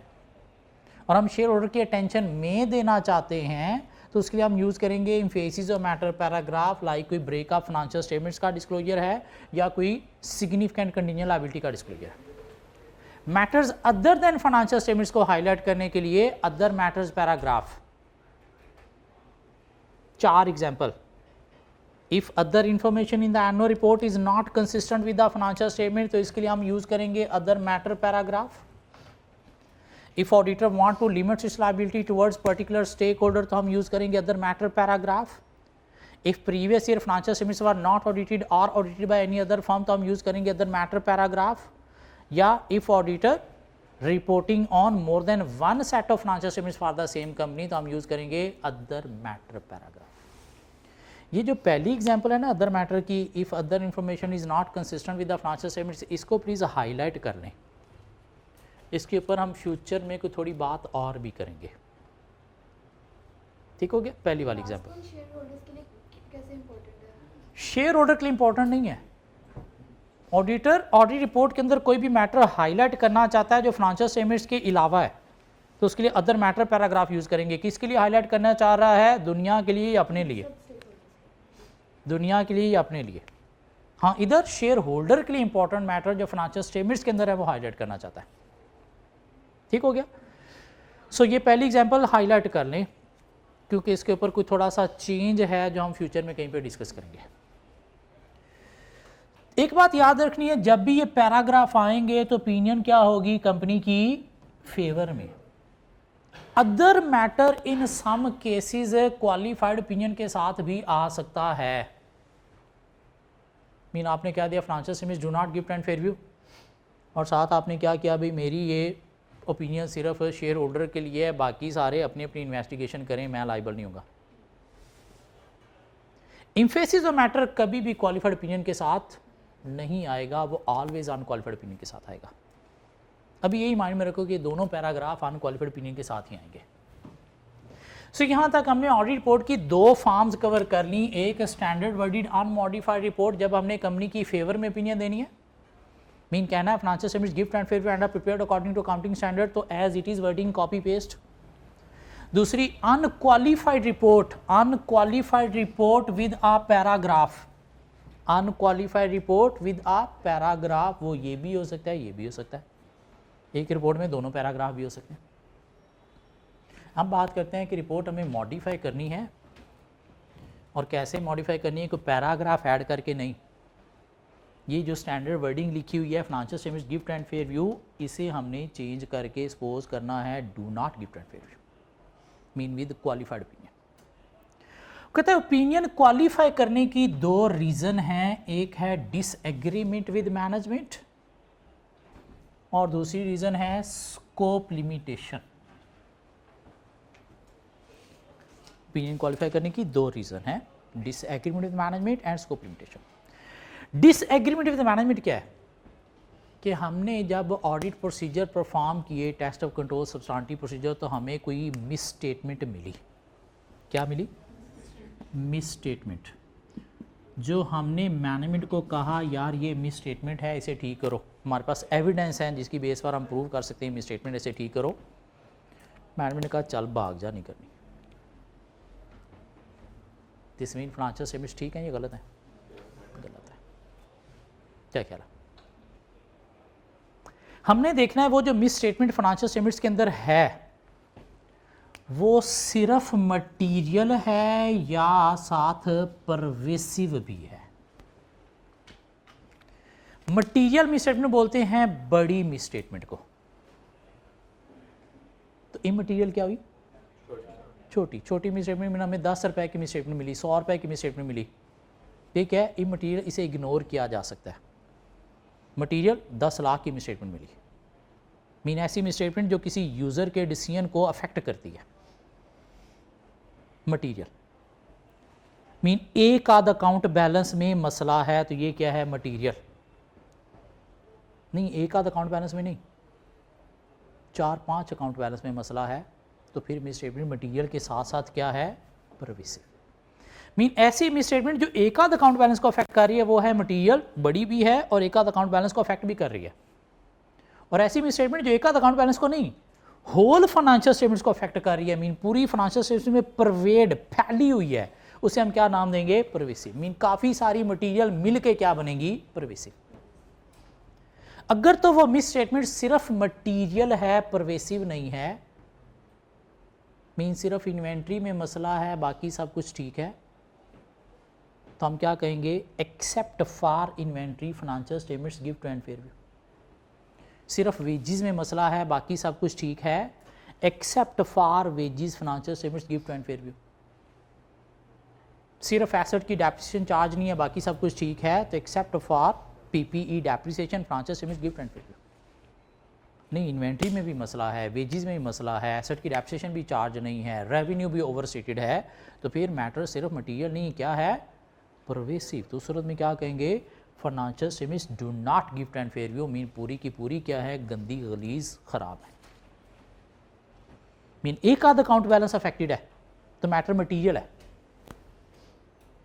और हम शेयर होल्डर की अटेंशन में देना चाहते हैं तो उसके लिए हम यूज़ करेंगे एम्फेसिस और मैटर पैराग्राफ, लाइक कोई ब्रेकअप फाइनेंशियल स्टेटमेंट्स का डिस्क्लोजर है या कोई सिग्निफिकेंट कंटीजेंट लायबिलिटी का डिस्क्लोजर है। Matters other than financial statements को हाईलाइट करने के लिए other matters paragraph, 4 example. If other information in the annual report is not consistent with the financial statement तो इसके लिए हम यूज करेंगे other matter paragraph. If auditor want to limit its liability towards particular stakeholder तो हम यूज करेंगे other matter paragraph. If previous year financial statements were not audited और audited by any other firm तो हम यूज करेंगे अदर मैटर पैराग्राफ। या if auditor reporting on more than one set of financial statements for the same company तो हम यूज करेंगे अदर मैटर पैराग्राफ। ये जो पहली एग्जांपल है ना अदर मैटर की, if other information is not consistent with the financial statements, इसको प्लीज हाईलाइट कर लें। इसके ऊपर हम फ्यूचर में कोई थोड़ी बात और भी करेंगे। ठीक हो गया? पहली वाली एग्जांपल शेयर होल्डर के लिए इंपॉर्टेंट नहीं है। ऑडिटर ऑडिट रिपोर्ट के अंदर कोई भी मैटर हाईलाइट करना चाहता है जो फाइनेंशियल स्टेटमेंट्स के अलावा है तो उसके लिए अदर मैटर पैराग्राफ यूज करेंगे। किसके लिए हाईलाइट करना चाह रहा है? दुनिया के लिए या अपने लिए? दुनिया के लिए या अपने लिए? हाँ, इधर शेयर होल्डर के लिए इंपॉर्टेंट मैटर जो फाइनेंशियल स्टेटमेंट्स के अंदर है वो हाईलाइट करना चाहता है। ठीक हो गया? सो ये पहली एग्जांपल हाईलाइट कर लें क्योंकि इसके ऊपर कोई थोड़ा सा चेंज है जो हम फ्यूचर में कहीं पे डिस्कस करेंगे। एक बात याद रखनी है, जब भी ये पैराग्राफ आएंगे तो ओपिनियन क्या होगी? कंपनी की फेवर में। Other matter in some cases qualified opinion के साथ भी आ सकता है। मीन आपने क्या दिया? Financial statements do not give and fair view और साथ आपने क्या किया? भाई मेरी ये ओपिनियन सिर्फ शेयर होल्डर के लिए है, बाकी सारे अपनी अपनी इन्वेस्टिगेशन करें, मैं लाइबल नहीं होगा। एम्फेसिस और मैटर कभी भी क्वालिफाइड ओपिनियन के साथ नहीं आएगा, वो ऑलवेज अनक्वालिफाइड ओपिनियन के साथ आएगा। अभी यही माइंड में रखो कि दोनों पैराग्राफ अनक्वालिफाइड ओपिनियन के साथ ही आएंगे। सो यहाँ तक हमने ऑडिट रिपोर्ट की 2 फॉर्म्स कवर कर ली। एक स्टैंडर्ड वर्डेड अनमॉडिफाइड रिपोर्ट जब हमने कंपनी की फेवर में ओपिनियन देनी है, मीन कहना है financial statements gift and fair and are prepared according to accounting standard तो as it is wording copy paste. दूसरी unqualified report with a paragraph, unqualified report with a paragraph, वो ये भी हो सकता है, ये भी हो सकता है। एक रिपोर्ट में दोनों पैराग्राफ भी हो सकते हैं। हम बात करते हैं कि रिपोर्ट हमें मॉडिफाई करनी है और कैसे मॉडिफाई करनी है, कोई पैराग्राफ ऐड करके नहीं। ये जो स्टैंडर्ड वर्डिंग लिखी हुई है financial statements gift and fair view, इसे हमने चेंज करके सपोज करना है do not gift and fair view, mean with qualified opinion. कहते हैं ओपिनियन क्वालिफाई करने की 2 रीजन हैं, एक है डिसएग्रीमेंट विद मैनेजमेंट और दूसरी रीजन है स्कोप लिमिटेशन। ओपिनियन क्वालिफाई करने की 2 रीजन है, disagreement with management and scope limitation. Disagreement with management क्या है कि हमने जब ऑडिट प्रोसीजर परफॉर्म किए, test of control substantive procedure, तो हमें कोई मिस स्टेटमेंट मिली। क्या मिली? Miss statement. जो हमने मैनेजमेंट को कहा यार ये मिस स्टेटमेंट है, इसे ठीक करो, हमारे पास एविडेंस है जिसकी बेस पर हम प्रूव कर सकते हैं मिस स्टेटमेंट, इसे ठीक करो। मैनेजमेंट ने कहा चल भाग जा, नहीं करनी। दिस मीन फाइनेंशियल स्टेटमेंट्स ठीक है या गलत है? गलत है। क्या ख्याल है? हमने देखना है वो जो मिस स्टेटमेंट फाइनेंशियल स्टेटमेंट्स के अंदर है वो सिर्फ मटेरियल है या साथ परवेसिव भी है। मटेरियल मिस स्टेटमेंट बोलते हैं बड़ी मिस स्टेटमेंट को, तो इमटेरियल क्या हुई? छोटी। छोटी मिस स्टेटमेंट में हमें 10 रुपए की मिस स्टेटमेंट मिली, 100 रुपए की मिस स्टेटमेंट मिली, ठीक है, इमटेरियल, इसे इग्नोर किया जा सकता है। मटीरियल 10 लाख की मिसस्टेटमेंट मिली, मीन ऐसी मिसस्टेटमेंट जो किसी यूज़र के डिसीजन को अफेक्ट करती है। मटीरियल मीन एक आध अकाउंट बैलेंस में मसला है तो ये क्या है, मटीरियल। नहीं, एक आध अकाउंट बैलेंस में नहीं, 4-5 अकाउंट बैलेंस में मसला है तो फिर मिसस्टेटमेंट मटीरियल के साथ साथ क्या है, परवेसिव। मीन ऐसी मिसस्टेटमेंट जो एक आध अकाउंट बैलेंस को अफेक्ट कर रही है वो है मटीरियल, बड़ी भी है और एक आध अकाउंट बैलेंस को अफेक्ट भी कर रही है। और ऐसी मिसस्टेटमेंट जो एक आध अकाउंट बैलेंस को नहीं, होल फाइनेंशियल स्टेटमेंट्स को अफेक्ट कर रही है, मीन पूरी फाइनेंशियल स्टेटमेंट में परवेड फैली हुई है, उसे हम क्या नाम देंगे, परवेसिव। मीन काफी सारी मटीरियल मिलके क्या बनेगी, परवेसिव। अगर तो वो मिस स्टेटमेंट सिर्फ मटीरियल है, परवेसिव नहीं है, मीन सिर्फ इन्वेंट्री में मसला है बाकी सब कुछ ठीक है, तो हम क्या कहेंगे, except for inventory financial statements give true and fair view. सिर्फ वेजिस में मसला है बाकी सब कुछ ठीक है, except for wages financial statements give true and fair view. सिर्फ एसेट की डेप्रिसिएशन चार्ज नहीं है बाकी सब कुछ ठीक है, तो except for PPE depreciation financial statements give true and fair view. नहीं, इन्वेंट्री में भी मसला है, वेजिस में भी मसला है, एसेट की डेप्रिसिएशन भी चार्ज नहीं है, रेवेन्यू भी ओवरस्टेटेड है, तो फिर मैटर सिर्फ मटीरियल नहीं, क्या है, परवेसिव। तो उस सूरत में क्या कहेंगे, financial statements do not give true and fair view, mean पूरी की पूरी क्या है, गंदी, गलीज, खराब है। मीन एक आध अकाउंट बैलेंस अफेक्टेड है तो मैटर मटीरियल है,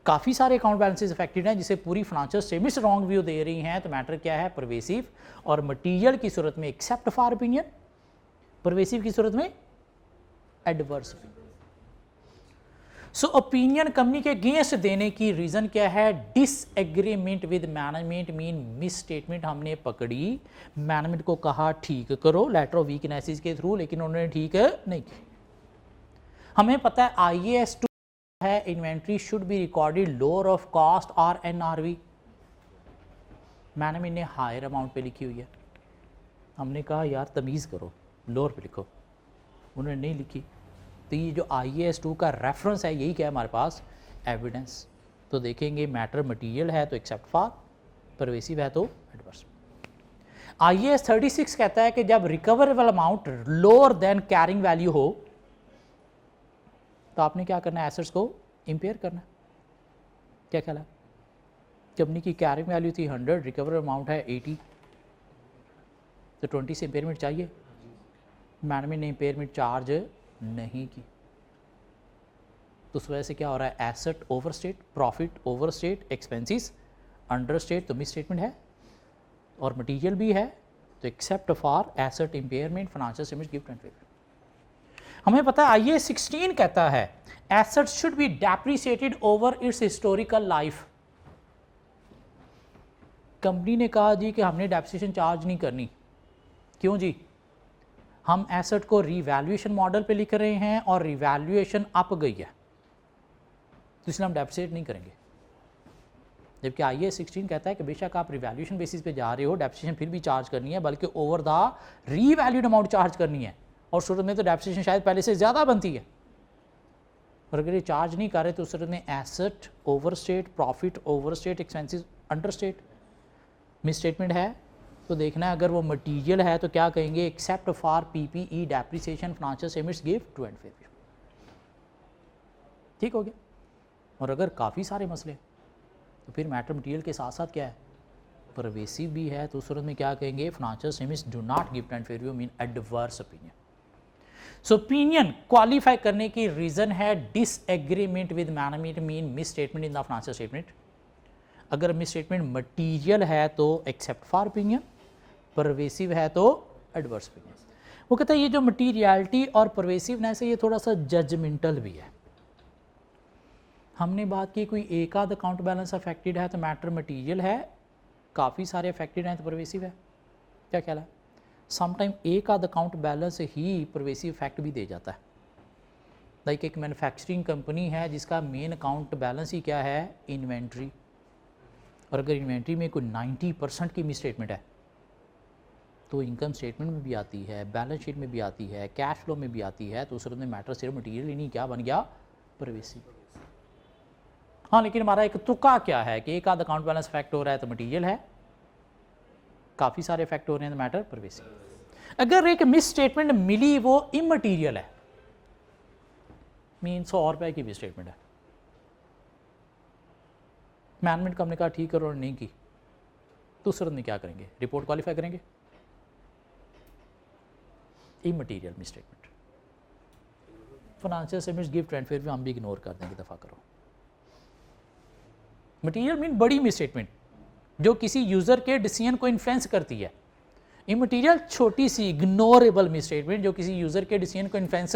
काफ़ी सारे अकाउंट बैलेंसेस अफेक्टेड हैं जिसे पूरी फाइनेंशियल स्टेटमेंट्स रॉन्ग व्यू दे रही हैं, तो मैटर क्या है, परवेसिव। और मटीरियल की सूरत में एक्सेप्ट फॉर ओपिनियन, परवेसिव की सूरत में एडवर्स ओपिनियन। सो ओपिनियन कंपनी के अगेंस्ट देने की रीज़न क्या है, disagreement with management, mean miss statement हमने पकड़ी, मैनेजमेंट को कहा ठीक करो लेटर ऑफ वीकनेसेस के थ्रू, लेकिन उन्होंने ठीक नहीं की। हमें पता है IAS 2 है, inventory should be recorded lower of cost और NRV, मैनेजमेंट ने हायर अमाउंट पे लिखी हुई है, हमने कहा यार तमीज़ करो, लोअर पे लिखो, उन्होंने नहीं लिखी। तो ये जो IAS 2 का रेफरेंस है यही क्या है हमारे पास, एविडेंस। तो देखेंगे मैटर मटीरियल है तो एक्सेप्ट फॉर, परवेसिव है तो एडवर्स। IAS 36 कहता है कि जब recoverable amount lower than carrying value हो तो आपने क्या करना है, एसेट्स को इम्पेयर करना है। क्या ख्याल है, कंपनी की कैरिंग वैल्यू थी 100, रिकवरेबल अमाउंट है 80, तो 20 से इम्पेयरमेंट चाहिए, मैनेजमेंट ने इम्पेयरमेंट चार्ज नहीं की, तो उस वजह से क्या हो रहा है, asset overstate, profit overstate, expenses understate, तो मिस स्टेटमेंट है। और मटीरियल भी है तो except for asset impairment financial statements give true and fair view. हमें पता है IAS 16 कहता है asset should be depreciated over it's historical life. Company ने कहा जी कि हमने डेप्रिसिएशन चार्ज नहीं करनी, क्यों जी, हम एसेट को रीवैल्यूएशन मॉडल पे लिख रहे हैं और रीवैल्यूएशन अप गई है, तो इसलिए हम डेप्रिसिएट नहीं करेंगे। जबकि IAS 16 कहता है कि बेशक आप रिवैल्यूएशन बेसिस पे जा रहे हो, डेप्रिसिएशन फिर भी चार्ज करनी है, बल्कि over the revalued amount charge करनी है, और सूरत में तो डेप्रिसिएशन शायद पहले से ज़्यादा बनती है। और अगर ये चार्ज नहीं कर रहे तो उस सूरत में asset overstate, profit overstate, expenses understate, miss statement है तो देखना है। अगर वो मटीरियल है तो क्या कहेंगे, except for PPE depreciation financial statements give true and fair view. ठीक हो गया। और अगर काफ़ी सारे मसले तो फिर मैटर मटीरियल के साथ साथ क्या है, परवेसिव भी है, तो उस सूरत में क्या कहेंगे, financial statements do not give true and fair view, mean adverse opinion. So opinion qualify करने की रीज़न है disagreement with management, mean miss statement in the financial statement. अगर मिस स्टेटमेंट मटीरियल है तो एक्सेप्ट फॉर ओपिनियन, परवेसिव है तो एडवर्स ओपिनियन। वो कहता है ये जो मटीरियलिटी और परवेसिवनेस है ये थोड़ा सा जजमेंटल भी है। हमने बात की कोई एक आध अकाउंट बैलेंस अफेक्टेड है तो मैटर मटीरियल है, काफ़ी सारे अफेक्टेड हैं तो परवेसिव है। क्या ख्याल है, समटाइम एक आध अकाउंट बैलेंस ही परवेसिव इफेक्ट भी दे जाता है। लाइक एक मैन्युफैक्चरिंग कंपनी है जिसका मेन अकाउंट बैलेंस ही क्या है, इन्वेंट्री, और अगर इन्वेंट्री में कोई 90% की मिस स्टेटमेंट है तो इनकम स्टेटमेंट में भी आती है, बैलेंस शीट में भी आती है, कैश फ्लो में भी आती है, तो उस में मैटर सिर्फ मटीरियल ही नहीं क्या बन गया, परवेसिव। हाँ, लेकिन हमारा एक तुक्का क्या है कि एक आध अकाउंट बैलेंस इफेक्ट हो रहा है तो मटीरियल है, काफ़ी सारे इफेक्ट हो रहे हैं, मैटर परवेसिव। अगर एक मिस स्टेटमेंट मिली वो इमटीरियल है, मीन 100 रुपए की भी स्टेटमेंट है, मैनेजमेंट कंपनी का ठीक करो और नहीं की, तो उस सूरत में क्या करेंगे? रिपोर्ट क्वालिफाई करेंगे? Immaterial miss statement, financial statements gift and फिर भी हम भी इग्नोर कर देंगे, दफ़ा करो। मटीरियल मीन बड़ी मिस स्टेटमेंट जो किसी यूज़र के डिसीजन को इन्फ्लुएंस करती है। इमटीरियल छोटी सी इग्नोरेबल मिस स्टेटमेंट जो किसी यूज़र के डिसीजन को इन्फ्लुएंस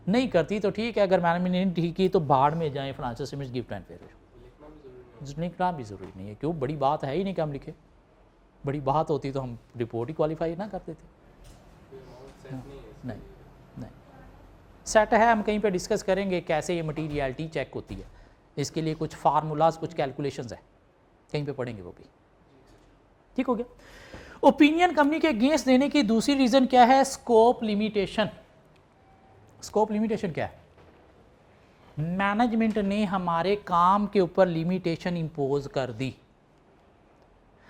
नहीं करती, तो ठीक है, अगर मैनेजमेंट ने ठीक की तो बाढ़ में जाए, financial statements gift and fair लिखना भी ज़रूरी नहीं है। क्यों? बड़ी बात है ही नहीं कि हम लिखे, बड़ी बात होती तो हम रिपोर्ट ही क्वालिफाई ना करते थे। नहीं नहीं, सेट है, हम कहीं पे डिस्कस करेंगे कैसे ये मटीरियलिटी चेक होती है, इसके लिए कुछ फार्मूलाज, कुछ कैलकुलेशंस है, कहीं पे पढ़ेंगे वो भी। ठीक हो गया। ओपिनियन कंपनी के अगेंस्ट देने की दूसरी रीज़न क्या है? Scope limitation. स्कोप लिमिटेशन क्या है? मैनेजमेंट ने हमारे काम के ऊपर लिमिटेशन इंपोज कर दी,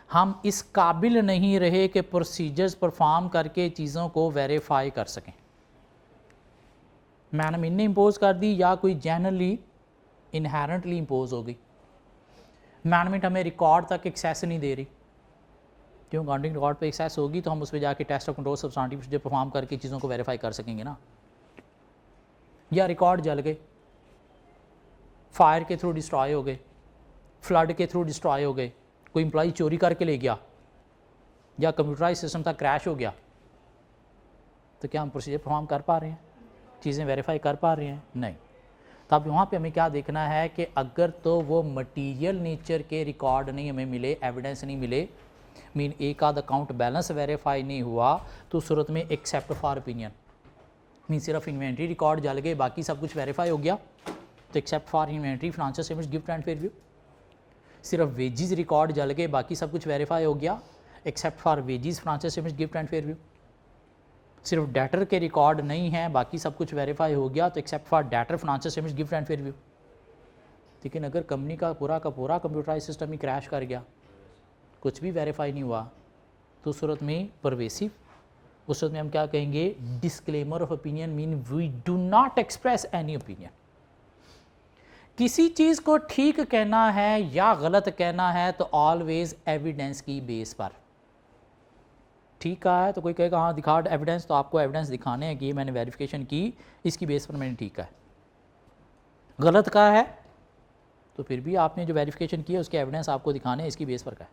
हम इस काबिल नहीं रहे कि प्रोसीजर्स परफॉर्म करके चीज़ों को वेरीफाई कर सकें। मैनेजमेंट ने इंपोज कर दी या कोई जनरली इनहेरेंटली इंपोज हो गई। मैनेजमेंट हमें रिकॉर्ड तक एक्सेस नहीं दे रही, क्यों? अकाउंटिंग रिकॉर्ड पे एक्सेस होगी तो हम उस पर जाके test of control substantive procedure perform करके चीज़ों को वेरीफाई कर सकेंगे ना। या रिकॉर्ड जल गए, फायर के थ्रू डिस्ट्रॉय हो गए, फ्लड के थ्रू डिस्ट्रॉय हो गए, कोई एम्प्लॉई चोरी करके ले गया, या कंप्यूटराइज सिस्टम था क्रैश हो गया, तो क्या हम प्रोसीजर परफॉर्म कर पा रहे हैं? चीज़ें वेरीफाई कर पा रहे हैं? नहीं। तो अब वहाँ पे हमें क्या देखना है कि अगर तो वो मटीरियल नेचर के रिकॉर्ड नहीं हमें मिले, एविडेंस नहीं मिले, मीन एक आध अकाउंट बैलेंस वेरीफाई नहीं हुआ, तो सूरत में एक्सेप्ट फॉर ओपिनियन, मीन सिर्फ इन्वेंट्री रिकॉर्ड जल गए, बाकी सब कुछ वेरीफाई हो गया, तो except for inventory, financial statements, gift and fair view. सिर्फ वेजिस रिकॉर्ड जल गए, बाकी सब कुछ वेरीफाई हो गया, except for wages, financial statements, gift and fair view. सिर्फ डेटर के रिकॉर्ड नहीं है, बाकी सब कुछ वेरीफाई हो गया, तो except for debtor, financial statements, gift and fair view. लेकिन अगर कंपनी का पूरा कंप्यूटराइज सिस्टम ही क्रैश कर गया, कुछ भी वेरीफाई नहीं हुआ, तो उस सूरत में परवेसिव, उस सूरत में हम क्या कहेंगे? Disclaimer of opinion, mean we do not express any opinion. किसी चीज़ को ठीक कहना है या गलत कहना है तो ऑलवेज एविडेंस की बेस पर। ठीक कहा है तो कोई कहेगा हाँ दिखा एविडेंस, तो आपको एविडेंस दिखाने हैं कि ये मैंने वेरिफिकेशन की, इसकी बेस पर मैंने ठीक कहा है। गलत कहा है तो फिर भी आपने जो वेरिफिकेशन की है उसके एविडेंस आपको दिखाने हैं, इसकी बेस पर कहा है।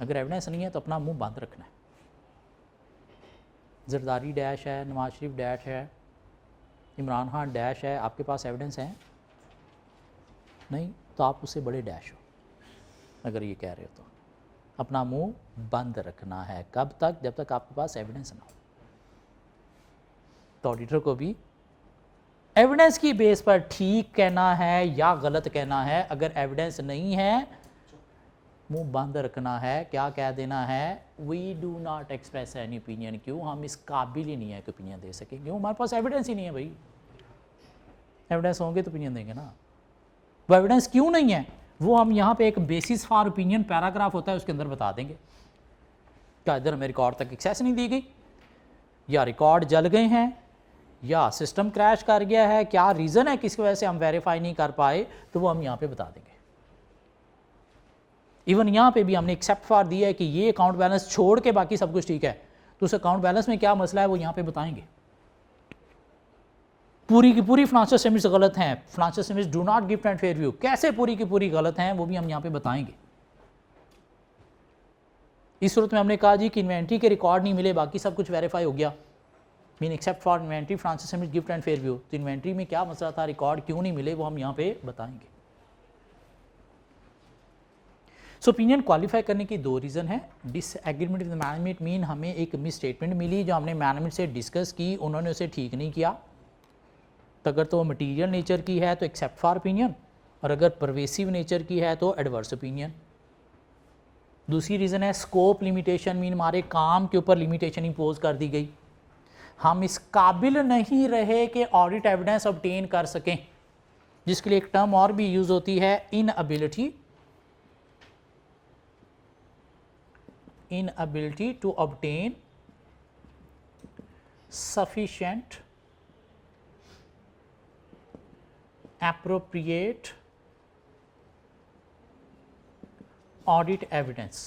अगर एविडेंस नहीं है तो अपना मुंह बंद रखना है। जरदारी डैश है, नवाज शरीफ डैश है, इमरान खान डैश है, आपके पास एविडेंस है नहीं, तो आप उससे बड़े डैश हो। अगर ये कह रहे हो तो अपना मुंह बंद रखना है। कब तक? जब तक आपके पास एविडेंस ना हो। तो ऑडिटर को भी एविडेंस की बेस पर ठीक कहना है या गलत कहना है। अगर एविडेंस नहीं है, मुंह बंद रखना है। क्या कह देना है? We do not express any opinion. क्यों? हम इस काबिल ही नहीं है कि ओपिनियन दे सकें, क्यों? हमारे पास एविडेंस ही नहीं है। भाई एविडेंस होंगे तो ओपिनियन देंगे ना। वो एविडेंस क्यों नहीं है, वो हम यहाँ पे एक बेसिस फॉर ओपिनियन पैराग्राफ होता है उसके अंदर बता देंगे। क्या इधर हमें रिकॉर्ड तक एक्सेस नहीं दी गई, या रिकॉर्ड जल गए हैं, या सिस्टम क्रैश कर गया है, क्या रीज़न है किसकी वजह से हम वेरीफाई नहीं कर पाए, तो वो हम यहाँ पे बता देंगे। इवन यहाँ पे भी हमने एक्सेप्ट फॉर दिया है कि ये अकाउंट बैलेंस छोड़ के बाकी सब कुछ ठीक है, तो उस अकाउंट बैलेंस में क्या मसला है वो यहाँ पे बताएंगे। पूरी की पूरी फाइनेंशियल स्टेटमेंट्स गलत हैं, financial statements do not give and fair view, कैसे पूरी की पूरी गलत हैं वो भी हम यहाँ पे बताएंगे। इस सूरत में हमने कहा जी कि इन्वेंट्री के रिकॉर्ड नहीं मिले, बाकी सब कुछ वेरीफाई हो गया, mean accept for inventory, financial statements, gift and fair view. तो इन्वेंट्री में क्या मसला था, रिकॉर्ड क्यों नहीं मिले, वो हम यहाँ पे बताएंगे। सो ओपिनियन क्वालिफाई करने की दो रीज़न है। डिसएग्रीमेंट विद मैनेजमेंट, मीन हमें एक मिस स्टेटमेंट मिली जो हमने मैनेजमेंट से डिस्कस की, उन्होंने उसे ठीक नहीं किया, तो अगर तो मटीरियल नेचर की है तो एक्सेप्ट फॉर ओपिनियन, और अगर परवेसिव नेचर की है तो एडवर्स ओपिनियन। दूसरी रीज़न है स्कोप लिमिटेशन, मीन हमारे काम के ऊपर लिमिटेशन इंपोज कर दी गई, हम इस काबिल नहीं रहे कि ऑडिट एविडेंस ऑब्टेन कर सकें, जिसके लिए एक टर्म और भी यूज़ होती है, inability. inability to obtain sufficient appropriate audit evidence.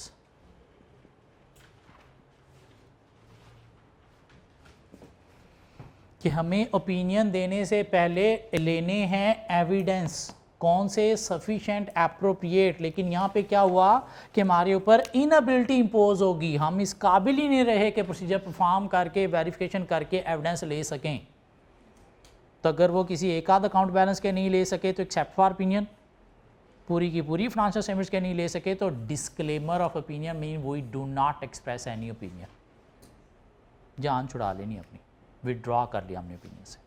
कि हमें ओपिनियन देने से पहले लेने हैं एविडेंस, कौन से, सफिशेंट, एप्रोप्रिएट। लेकिन यहाँ पे क्या हुआ कि हमारे ऊपर इनएबिलिटी इंपोज होगी, हम इस काबिल ही नहीं रहे कि प्रोसीजर परफॉर्म करके वेरिफिकेशन करके एविडेंस ले सकें। तो अगर वो किसी एक आध अकाउंट बैलेंस के नहीं ले सके तो एक्सेप्ट फॉर ओपिनियन, पूरी की पूरी फाइनेंशियल स्टेटमेंट्स के नहीं ले सके तो disclaimer of opinion, mean we do not express any opinion, जान छुड़ा लेनी अपनी, विड्रॉ कर लिया हमने ओपिनियन से।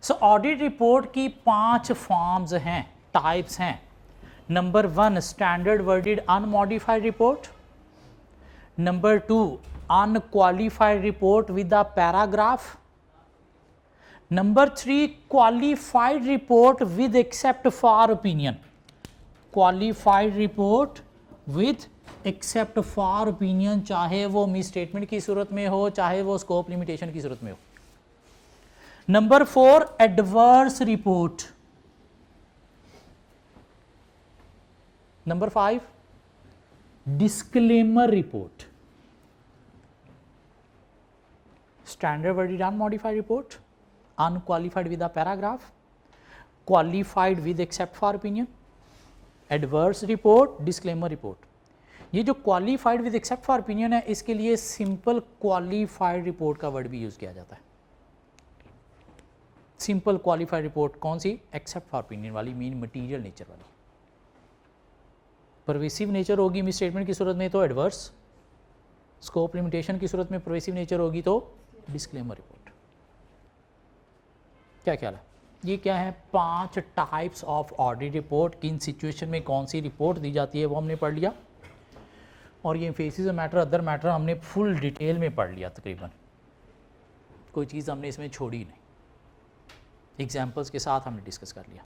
सो ऑडिट रिपोर्ट की 5 फॉर्म्स हैं, टाइप्स हैं। Number 1 standard worded unmodified report, number 2 unqualified report with a paragraph, number 3 qualified report with accept for opinion, qualified report with accept for opinion, चाहे वो मिस स्टेटमेंट की सूरत में हो, चाहे वो स्कोप लिमिटेशन की सूरत में हो। Number 4 adverse report, number 5 disclaimer report, standard worded unmodified report, unqualified with a paragraph, qualified with accept for opinion, adverse report, disclaimer report. ये जो qualified with accept for opinion है, इसके लिए सिंपल क्वालिफाइड रिपोर्ट का वर्ड भी यूज किया जाता है। सिंपल क्वालिफाइड रिपोर्ट कौन सी? एक्सेप्ट फॉर ओपिनियन वाली, मीन मटीरियल नेचर वाली। परवेसिव नेचर होगी मिस स्टेटमेंट की सूरत में तो एडवर्स, स्कोप लिमिटेशन की सूरत में परवेसिव नेचर होगी तो डिस्क्लेमर रिपोर्ट। क्या ख्याल है? ये क्या है? 5 टाइप्स ऑफ ऑडिट रिपोर्ट, किन सिचुएशन में कौन सी रिपोर्ट दी जाती है वो हमने पढ़ लिया, और ये फेसिस मैटर अदर मैटर हमने फुल डिटेल में पढ़ लिया तकरीबन, कोई चीज़ हमने इसमें छोड़ी नहीं, एग्जाम्पल्स के साथ हमने डिस्कस कर लिया।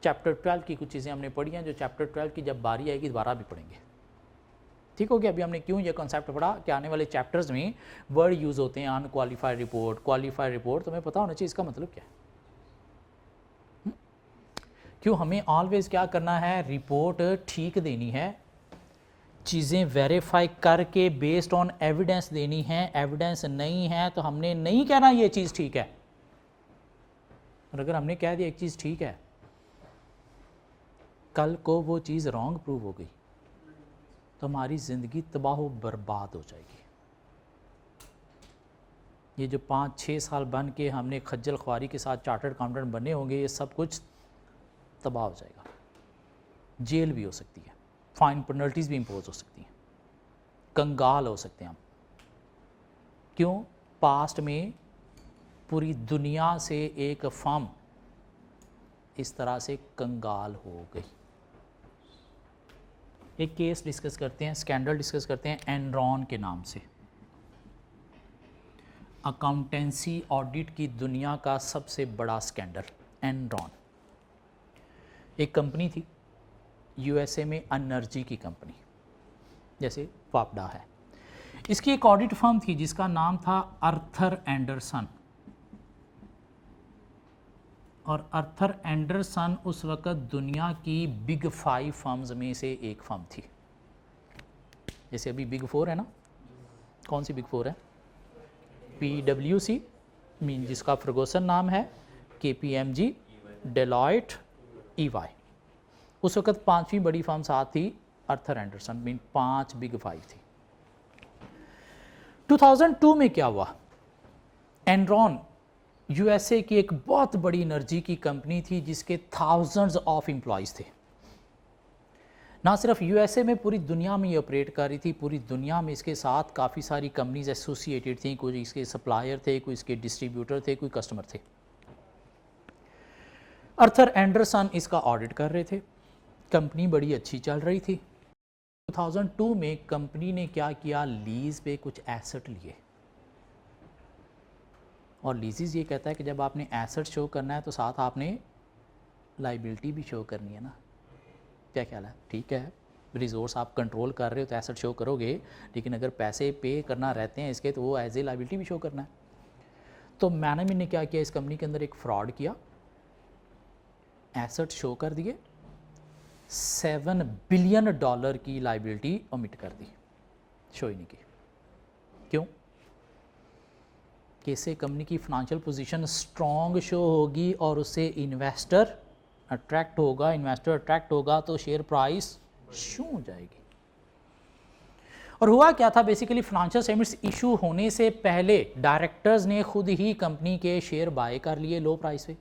चैप्टर 12 की कुछ चीज़ें हमने पढ़ी हैं जो चैप्टर 12 की जब बारी आएगी दोबारा भी पढ़ेंगे। ठीक हो गया? अभी हमने क्यों ये कॉन्सेप्ट पढ़ा कि आने वाले चैप्टर्स में वर्ड यूज़ होते हैं अनक्वालिफाइड रिपोर्ट, क्वालिफाइड रिपोर्ट, तुम्हें पता होना चाहिए इसका मतलब क्या है। क्यों हमें ऑलवेज क्या करना है? रिपोर्ट ठीक देनी है, चीज़ें वेरीफाई करके बेस्ड ऑन एविडेंस देनी है। एविडेंस नहीं है तो हमने नहीं कहना ये चीज़ ठीक है, और अगर हमने कह दिया एक चीज़ ठीक है, कल को वो चीज़ रॉन्ग प्रूव हो गई तो हमारी ज़िंदगी तबाह व बर्बाद हो जाएगी। ये जो 5-6 साल बन के हमने खज्जल ख्वारी के साथ चार्टर्ड अकाउंटेंट बने होंगे, ये सब कुछ तबाह हो जाएगा। जेल भी हो सकती है, फाइन पेनल्टीज़ भी इम्पोज हो सकती हैं, कंगाल हो सकते हैं हम। क्यों? पास्ट में पूरी दुनिया से एक फर्म इस तरह से कंगाल हो गई। एक केस डिस्कस करते हैं, स्कैंडल डिस्कस करते हैं एनरॉन के नाम से। अकाउंटेंसी ऑडिट की दुनिया का सबसे बड़ा स्कैंडल एनरॉन। एक कंपनी थी यूएसए में, एनर्जी की कंपनी, जैसे वापडा है। इसकी एक ऑडिट फर्म थी जिसका नाम था आर्थर एंडरसन, और आर्थर एंडरसन उस वक़्त दुनिया की बिग 5 फर्म्स में से एक फर्म थी। जैसे अभी बिग 4 है ना, कौन सी बिग 4 है? PwC, मीन जिसका फर्गूसन नाम है, KPMG, डेलॉयट, EY। उस वक़्त 5वीं बड़ी फर्म साथ थी आर्थर एंडरसन, मीन 5 बिग 5 थी। 2002 में क्या हुआ? एनरॉन यूएसए की एक बहुत बड़ी एनर्जी की कंपनी थी जिसके थाउजेंड्स ऑफ एम्प्लॉयज़ थे। ना सिर्फ यूएसए में, पूरी दुनिया में ये ऑपरेट कर रही थी। पूरी दुनिया में इसके साथ काफ़ी सारी कंपनीज एसोसिएटेड थी, कोई इसके सप्लायर थे, कोई इसके डिस्ट्रीब्यूटर थे, कोई कस्टमर थे। आर्थर एंडरसन इसका ऑडिट कर रहे थे, कंपनी बड़ी अच्छी चल रही थी। 2002 में कंपनी ने क्या किया? लीज पे कुछ एसेट लिए, और लीजेस ये कहता है कि जब आपने एसेट शो करना है तो साथ आपने लाइबिलिटी भी शो करनी है ना। क्या ख्याल है? ठीक है, रिजोर्स आप कंट्रोल कर रहे हो तो एसेट शो करोगे, लेकिन अगर पैसे पे करना रहते हैं इसके तो वो एज ए लाइबिलिटी भी शो करना है। तो मैनेजमेंट ने क्या किया, इस कंपनी के अंदर एक फ्रॉड किया, एसेट शो कर दिए, $7 बिलियन की लाइबिलिटी ओमिट कर दी, शो ही नहीं की। क्यों? कि इससे कंपनी की फाइनेंशियल पोजीशन स्ट्रॉन्ग शो होगी और उससे इन्वेस्टर अट्रैक्ट होगा तो शेयर प्राइस शू हो जाएगी। और हुआ क्या था, बेसिकली फाइनेंशियल स्टेटमेंट्स इशू होने से पहले डायरेक्टर्स ने खुद ही कंपनी के शेयर बाय कर लिए लो प्राइस पे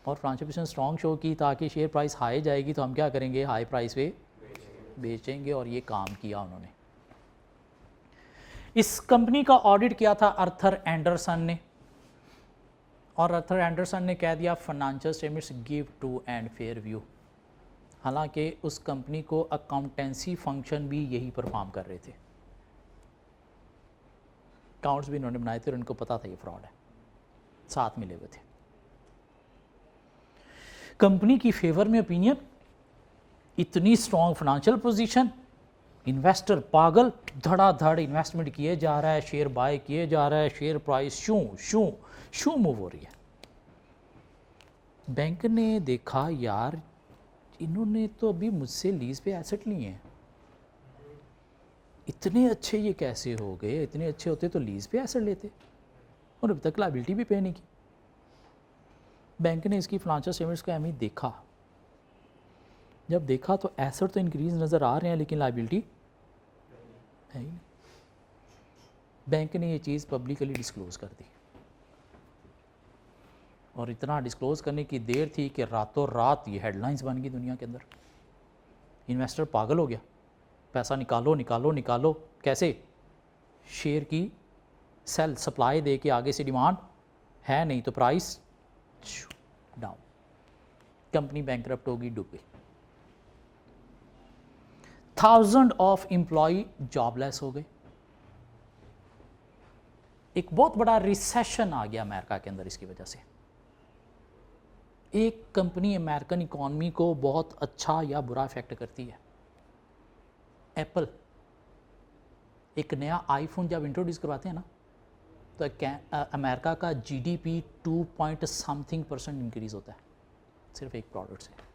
और फाइनेंशियल पोजीशन स्ट्रॉन्ग शो की ताकि शेयर प्राइस हाई जाएगी तो हम क्या करेंगे, हाई प्राइस पे बेचेंगे। और ये काम किया उन्होंने। इस कंपनी का ऑडिट किया था आर्थर एंडरसन ने, और आर्थर एंडरसन ने कह दिया financial statements give true and fair view. हालांकि उस कंपनी को अकाउंटेंसी फंक्शन भी यही परफॉर्म कर रहे थे, अकाउंट्स भी इन्होंने बनाए थे और इनको पता था ये फ्रॉड है, साथ मिले हुए थे। कंपनी की फेवर में ओपिनियन, इतनी स्ट्रॉन्ग फाइनेंशियल पोजीशन, इन्वेस्टर पागल, धड़ाधड़ इन्वेस्टमेंट किए जा रहा है, शेयर बाय किए जा रहा है, शेयर प्राइस शू शू शू मूव हो रही है। बैंक ने देखा यार इन्होंने तो अभी मुझसे लीज पे एसेट लिए हैं, इतने अच्छे ये कैसे हो गए, इतने अच्छे होते तो लीज पे एसेट लेते और अभी तक लायबिलिटी भी पे नहीं की। बैंक ने इसकी फाइनेंशियल स्टेटमेंट्स का अहमियत देखा, जब देखा तो एसेट तो इंक्रीज नज़र आ रहे हैं लेकिन लायबिलिटी है ही नहीं। बैंक ने ये चीज़ पब्लिकली डिस्क्लोज कर दी और इतना डिस्क्लोज करने की देर थी कि रातों रात ये हेडलाइंस बन गई दुनिया के अंदर। इन्वेस्टर पागल हो गया, पैसा निकालो निकालो निकालो। कैसे? शेयर की सेल सप्लाई दे के आगे से डिमांड है नहीं तो प्राइस डाउन, कंपनी बैंकरप्ट होगी, डूब गई। 1000 ऑफ एम्प्लॉय जॉबलेस हो गए। एक बहुत बड़ा रिसेशन आ गया अमेरिका के अंदर इसकी वजह से। एक कंपनी अमेरिकन इकॉनमी को बहुत अच्छा या बुरा इफेक्ट करती है। एप्पल एक नया आईफोन जब इंट्रोड्यूस करवाते हैं ना तो अमेरिका का जीडीपी 2.something% इंक्रीज होता है सिर्फ एक प्रोडक्ट से।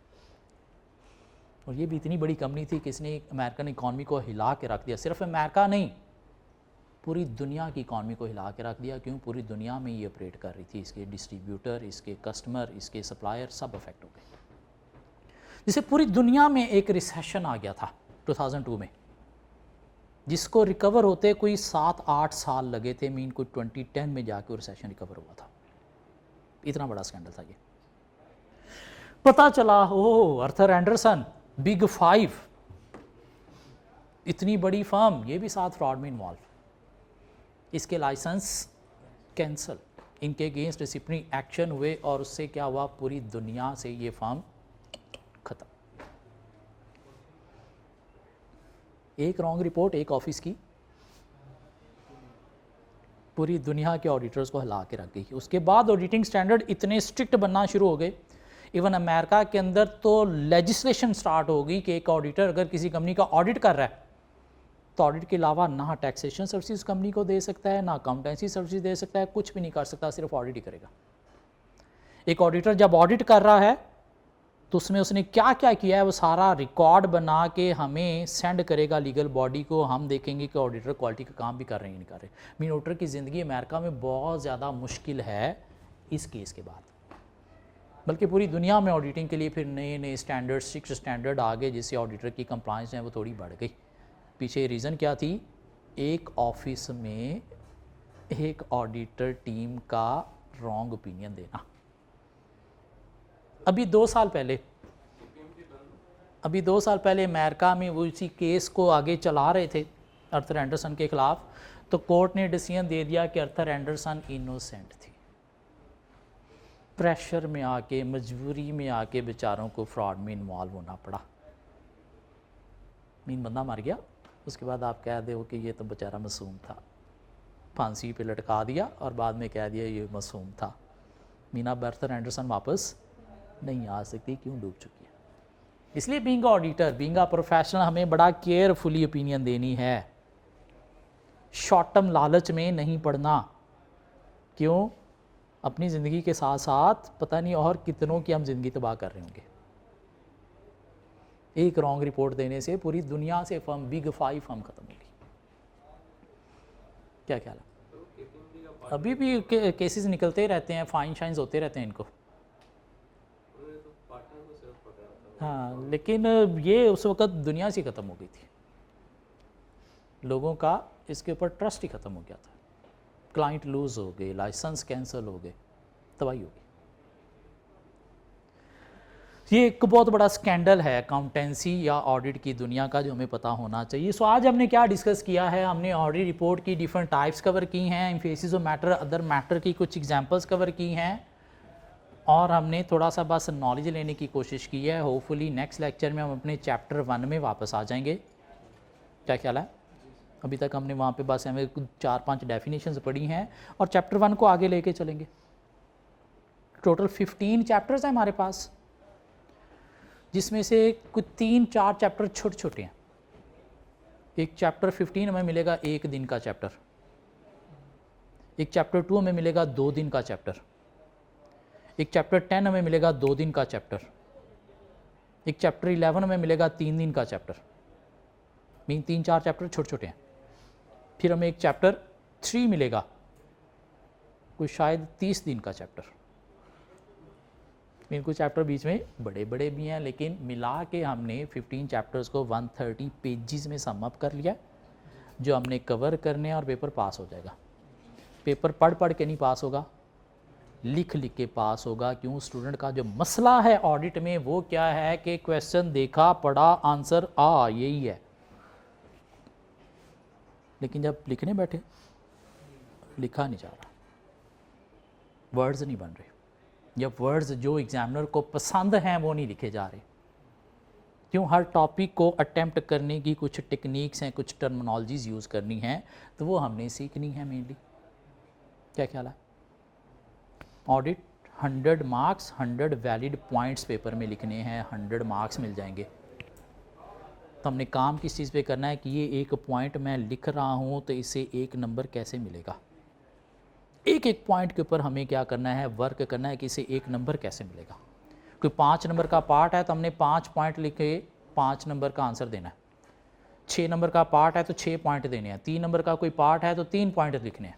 और ये भी इतनी बड़ी कंपनी थी कि इसने अमेरिकन इकॉनमी को हिला के रख दिया। सिर्फ अमेरिका नहीं, पूरी दुनिया की इकॉनमी को हिला के रख दिया। क्यों? पूरी दुनिया में ये ऑपरेट कर रही थी, इसके डिस्ट्रीब्यूटर, इसके कस्टमर, इसके सप्लायर सब अफेक्ट हो गए, जिससे पूरी दुनिया में एक रिसेशन आ गया था 2002 में, जिसको रिकवर होते कोई 7-8 साल लगे थे। मीन कोई 2010 में जाके रिसेशन रिकवर हुआ था। इतना बड़ा स्कैंडल था ये। पता चला ओह आर्थर एंडरसन, बिग 5, इतनी बड़ी फर्म, ये भी साथ फ्रॉड में इन्वॉल्व। इसके लाइसेंस कैंसल, इनके अगेंस्ट डिसिप्लिनरी एक्शन हुए और उससे क्या हुआ, पूरी दुनिया से ये फर्म खत्म। एक रॉन्ग रिपोर्ट एक ऑफिस की पूरी दुनिया के ऑडिटर्स को हिला के रख गई। उसके बाद ऑडिटिंग स्टैंडर्ड इतने स्ट्रिक्ट बनना शुरू हो गए, इवन अमेरिका के अंदर तो लेजिस्लेशन स्टार्ट हो गई कि एक ऑडिटर अगर किसी कंपनी का ऑडिट कर रहा है तो ऑडिट के अलावा ना टैक्सेशन सर्विसेज कंपनी को दे सकता है, ना अकाउंटेंसी सर्विसेज दे सकता है, कुछ भी नहीं कर सकता, सिर्फ ऑडिट ही करेगा। एक ऑडिटर जब ऑडिट कर रहा है तो उसमें उसने क्या क्या किया है वो सारा रिकॉर्ड बना के हमें सेंड करेगा लीगल बॉडी को। हम देखेंगे कि ऑडिटर क्वालिटी का काम भी कर रहे हैं नहीं कर रहे। मीन ऑडिटर की ज़िंदगी अमेरिका में बहुत ज़्यादा मुश्किल है इस केस के बाद, बल्कि पूरी दुनिया में ऑडिटिंग के लिए फिर नए नए स्टैंडर्ड, 6 स्टैंडर्ड आ गए, जिससे ऑडिटर की कंप्लायंस है वो थोड़ी बढ़ गई। पीछे रीज़न क्या थी, एक ऑफिस में एक ऑडिटर टीम का रॉन्ग ओपिनियन देना। अभी 2 साल पहले अमेरिका में वो इसी केस को आगे चला रहे थे आर्थर एंडरसन के खिलाफ, तो कोर्ट ने डिसीजन दे दिया कि आर्थर एंडरसन इनोसेंट थी। प्रेशर में आके, मजबूरी में आके बेचारों को फ्रॉड में इन्वॉल्व होना पड़ा। मीन बंदा मर गया, उसके बाद आप कह दो कि ये तो बेचारा मासूम था, फांसी पे लटका दिया और बाद में कह दिया ये मासूम था। मीना आर्थर एंडरसन वापस नहीं आ सकती, क्यों? डूब चुकी है। इसलिए being auditor, being a professional, हमें बड़ा केयरफुली ओपिनियन देनी है, शॉर्ट टर्म लालच में नहीं पड़ना। क्यों? अपनी ज़िंदगी के साथ साथ पता नहीं और कितनों की हम ज़िंदगी तबाह कर रहे होंगे। एक रॉन्ग रिपोर्ट देने से पूरी दुनिया से फर्म, बिग 5 फर्म ख़त्म होगी। क्या ख्याल है? अभी भी केसेस निकलते रहते हैं, फाइन शाइन्स होते रहते हैं इनको। हाँ, लेकिन ये उस वक़्त दुनिया से ख़त्म हो गई थी, लोगों का इसके ऊपर ट्रस्ट ही ख़त्म हो गया था, क्लाइंट लूज़ हो गए, लाइसेंस कैंसिल हो गए, तबाही हो गई। ये एक बहुत बड़ा स्कैंडल है अकाउंटेंसी या ऑडिट की दुनिया का, जो हमें पता होना चाहिए। सो आज हमने क्या डिस्कस किया है? हमने ऑडिट रिपोर्ट की डिफरेंट टाइप्स कवर की हैं, emphasis of matter, other matter की कुछ एग्जांपल्स कवर की हैं, और हमने थोड़ा सा बस नॉलेज लेने की कोशिश की है। होपफुली नेक्स्ट लेक्चर में हम अपने चैप्टर 1 में वापस आ जाएंगे। क्या ख्याल है? अभी तक हमने वहाँ पे बस हमें 4-5 डेफिनेशंस पढ़ी हैं और चैप्टर 1 को आगे लेके चलेंगे। टोटल 15 चैप्टर्स हैं हमारे पास, जिसमें से कुछ 3-4 चैप्टर छोटे छोटे हैं। एक चैप्टर 15 हमें मिलेगा 1 दिन का चैप्टर, एक चैप्टर 2 हमें मिलेगा 2 दिन का चैप्टर, एक चैप्टर 10 हमें मिलेगा 2 दिन का चैप्टर, एक चैप्टर 11 हमें मिलेगा 3 दिन का चैप्टर। मीन 3-4 चैप्टर छोटे छोटे हैं। फिर हमें एक चैप्टर 3 मिलेगा, कुछ शायद 30 दिन का चैप्टर। मीन कुछ चैप्टर बीच में बड़े बड़े भी हैं, लेकिन मिला के हमने 15 चैप्टर्स को 130 पेजेस में सम अप कर लिया, जो हमने कवर करने हैं, और पेपर पास हो जाएगा। पेपर पढ़ पढ़ के नहीं पास होगा, लिख लिख के पास होगा। क्यों? स्टूडेंट का जो मसला है ऑडिट में वो क्या है कि क्वेश्चन देखा, पढ़ा, आंसर यही है, लेकिन जब लिखने बैठे लिखा नहीं जा रहा, वर्ड्स नहीं बन रहे, या वर्ड्स जो एग्जामिनर को पसंद हैं वो नहीं लिखे जा रहे। क्यों? हर टॉपिक को अटेम्प्ट करने की कुछ टेक्निक्स हैं, कुछ टर्मिनोलॉजीज़ यूज़ करनी है, तो वो हमने सीखनी है मेनली। क्या ख्याल है? Audit 100 marks, 100 valid points paper में लिखने हैं, 100 मार्क्स मिल जाएंगे। तो हमने काम किस चीज़ पे करना है कि ये एक पॉइंट मैं लिख रहा हूँ तो इसे 1 नंबर कैसे मिलेगा। एक एक पॉइंट के ऊपर हमें क्या करना है? वर्क करना है कि इसे 1 नंबर कैसे मिलेगा। कोई 5 नंबर का पार्ट है तो हमने 5 पॉइंट लिखे, 5 नंबर का आंसर देना है। 6 नंबर का पार्ट है तो 6 पॉइंट देने हैं। 3 नंबर का कोई पार्ट है तो 3 पॉइंट लिखने हैं।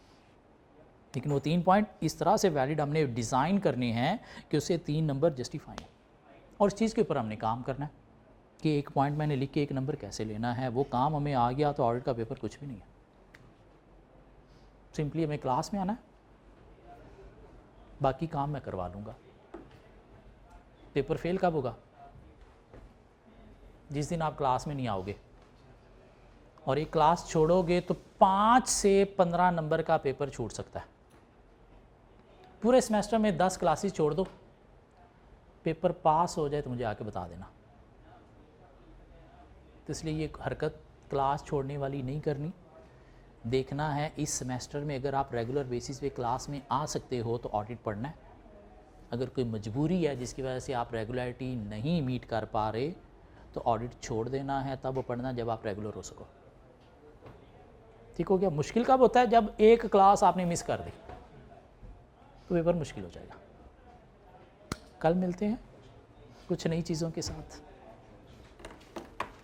लेकिन वो 3 पॉइंट इस तरह से वैलिड हमने डिज़ाइन करने हैं कि उसे 3 नंबर जस्टिफाई हैं। और इस चीज़ के ऊपर हमने काम करना है कि 1 पॉइंट मैंने लिख के 1 नंबर कैसे लेना है। वो काम हमें आ गया तो ऑडिट का पेपर कुछ भी नहीं है। सिंपली हमें क्लास में आना है, बाकी काम मैं करवा लूँगा। पेपर फेल कब होगा? जिस दिन आप क्लास में नहीं आओगे, और एक क्लास छोड़ोगे तो 5 से 15 नंबर का पेपर छूट सकता है। पूरे सेमेस्टर में 10 क्लासेस छोड़ दो, पेपर पास हो जाए तो मुझे आके बता देना। तो इसलिए ये हरकत क्लास छोड़ने वाली नहीं करनी। देखना है इस सेमेस्टर में अगर आप रेगुलर बेसिस पे क्लास में आ सकते हो तो ऑडिट पढ़ना है। अगर कोई मजबूरी है जिसकी वजह से आप रेगुलरिटी नहीं मीट कर पा रहे तो ऑडिट छोड़ देना है, तब पढ़ना जब आप रेगुलर हो सको। ठीक हो गया? मुश्किल कब होता है? जब एक क्लास आपने मिस कर दी तो पेपर मुश्किल हो जाएगा। कल मिलते हैं कुछ नई चीज़ों के साथ।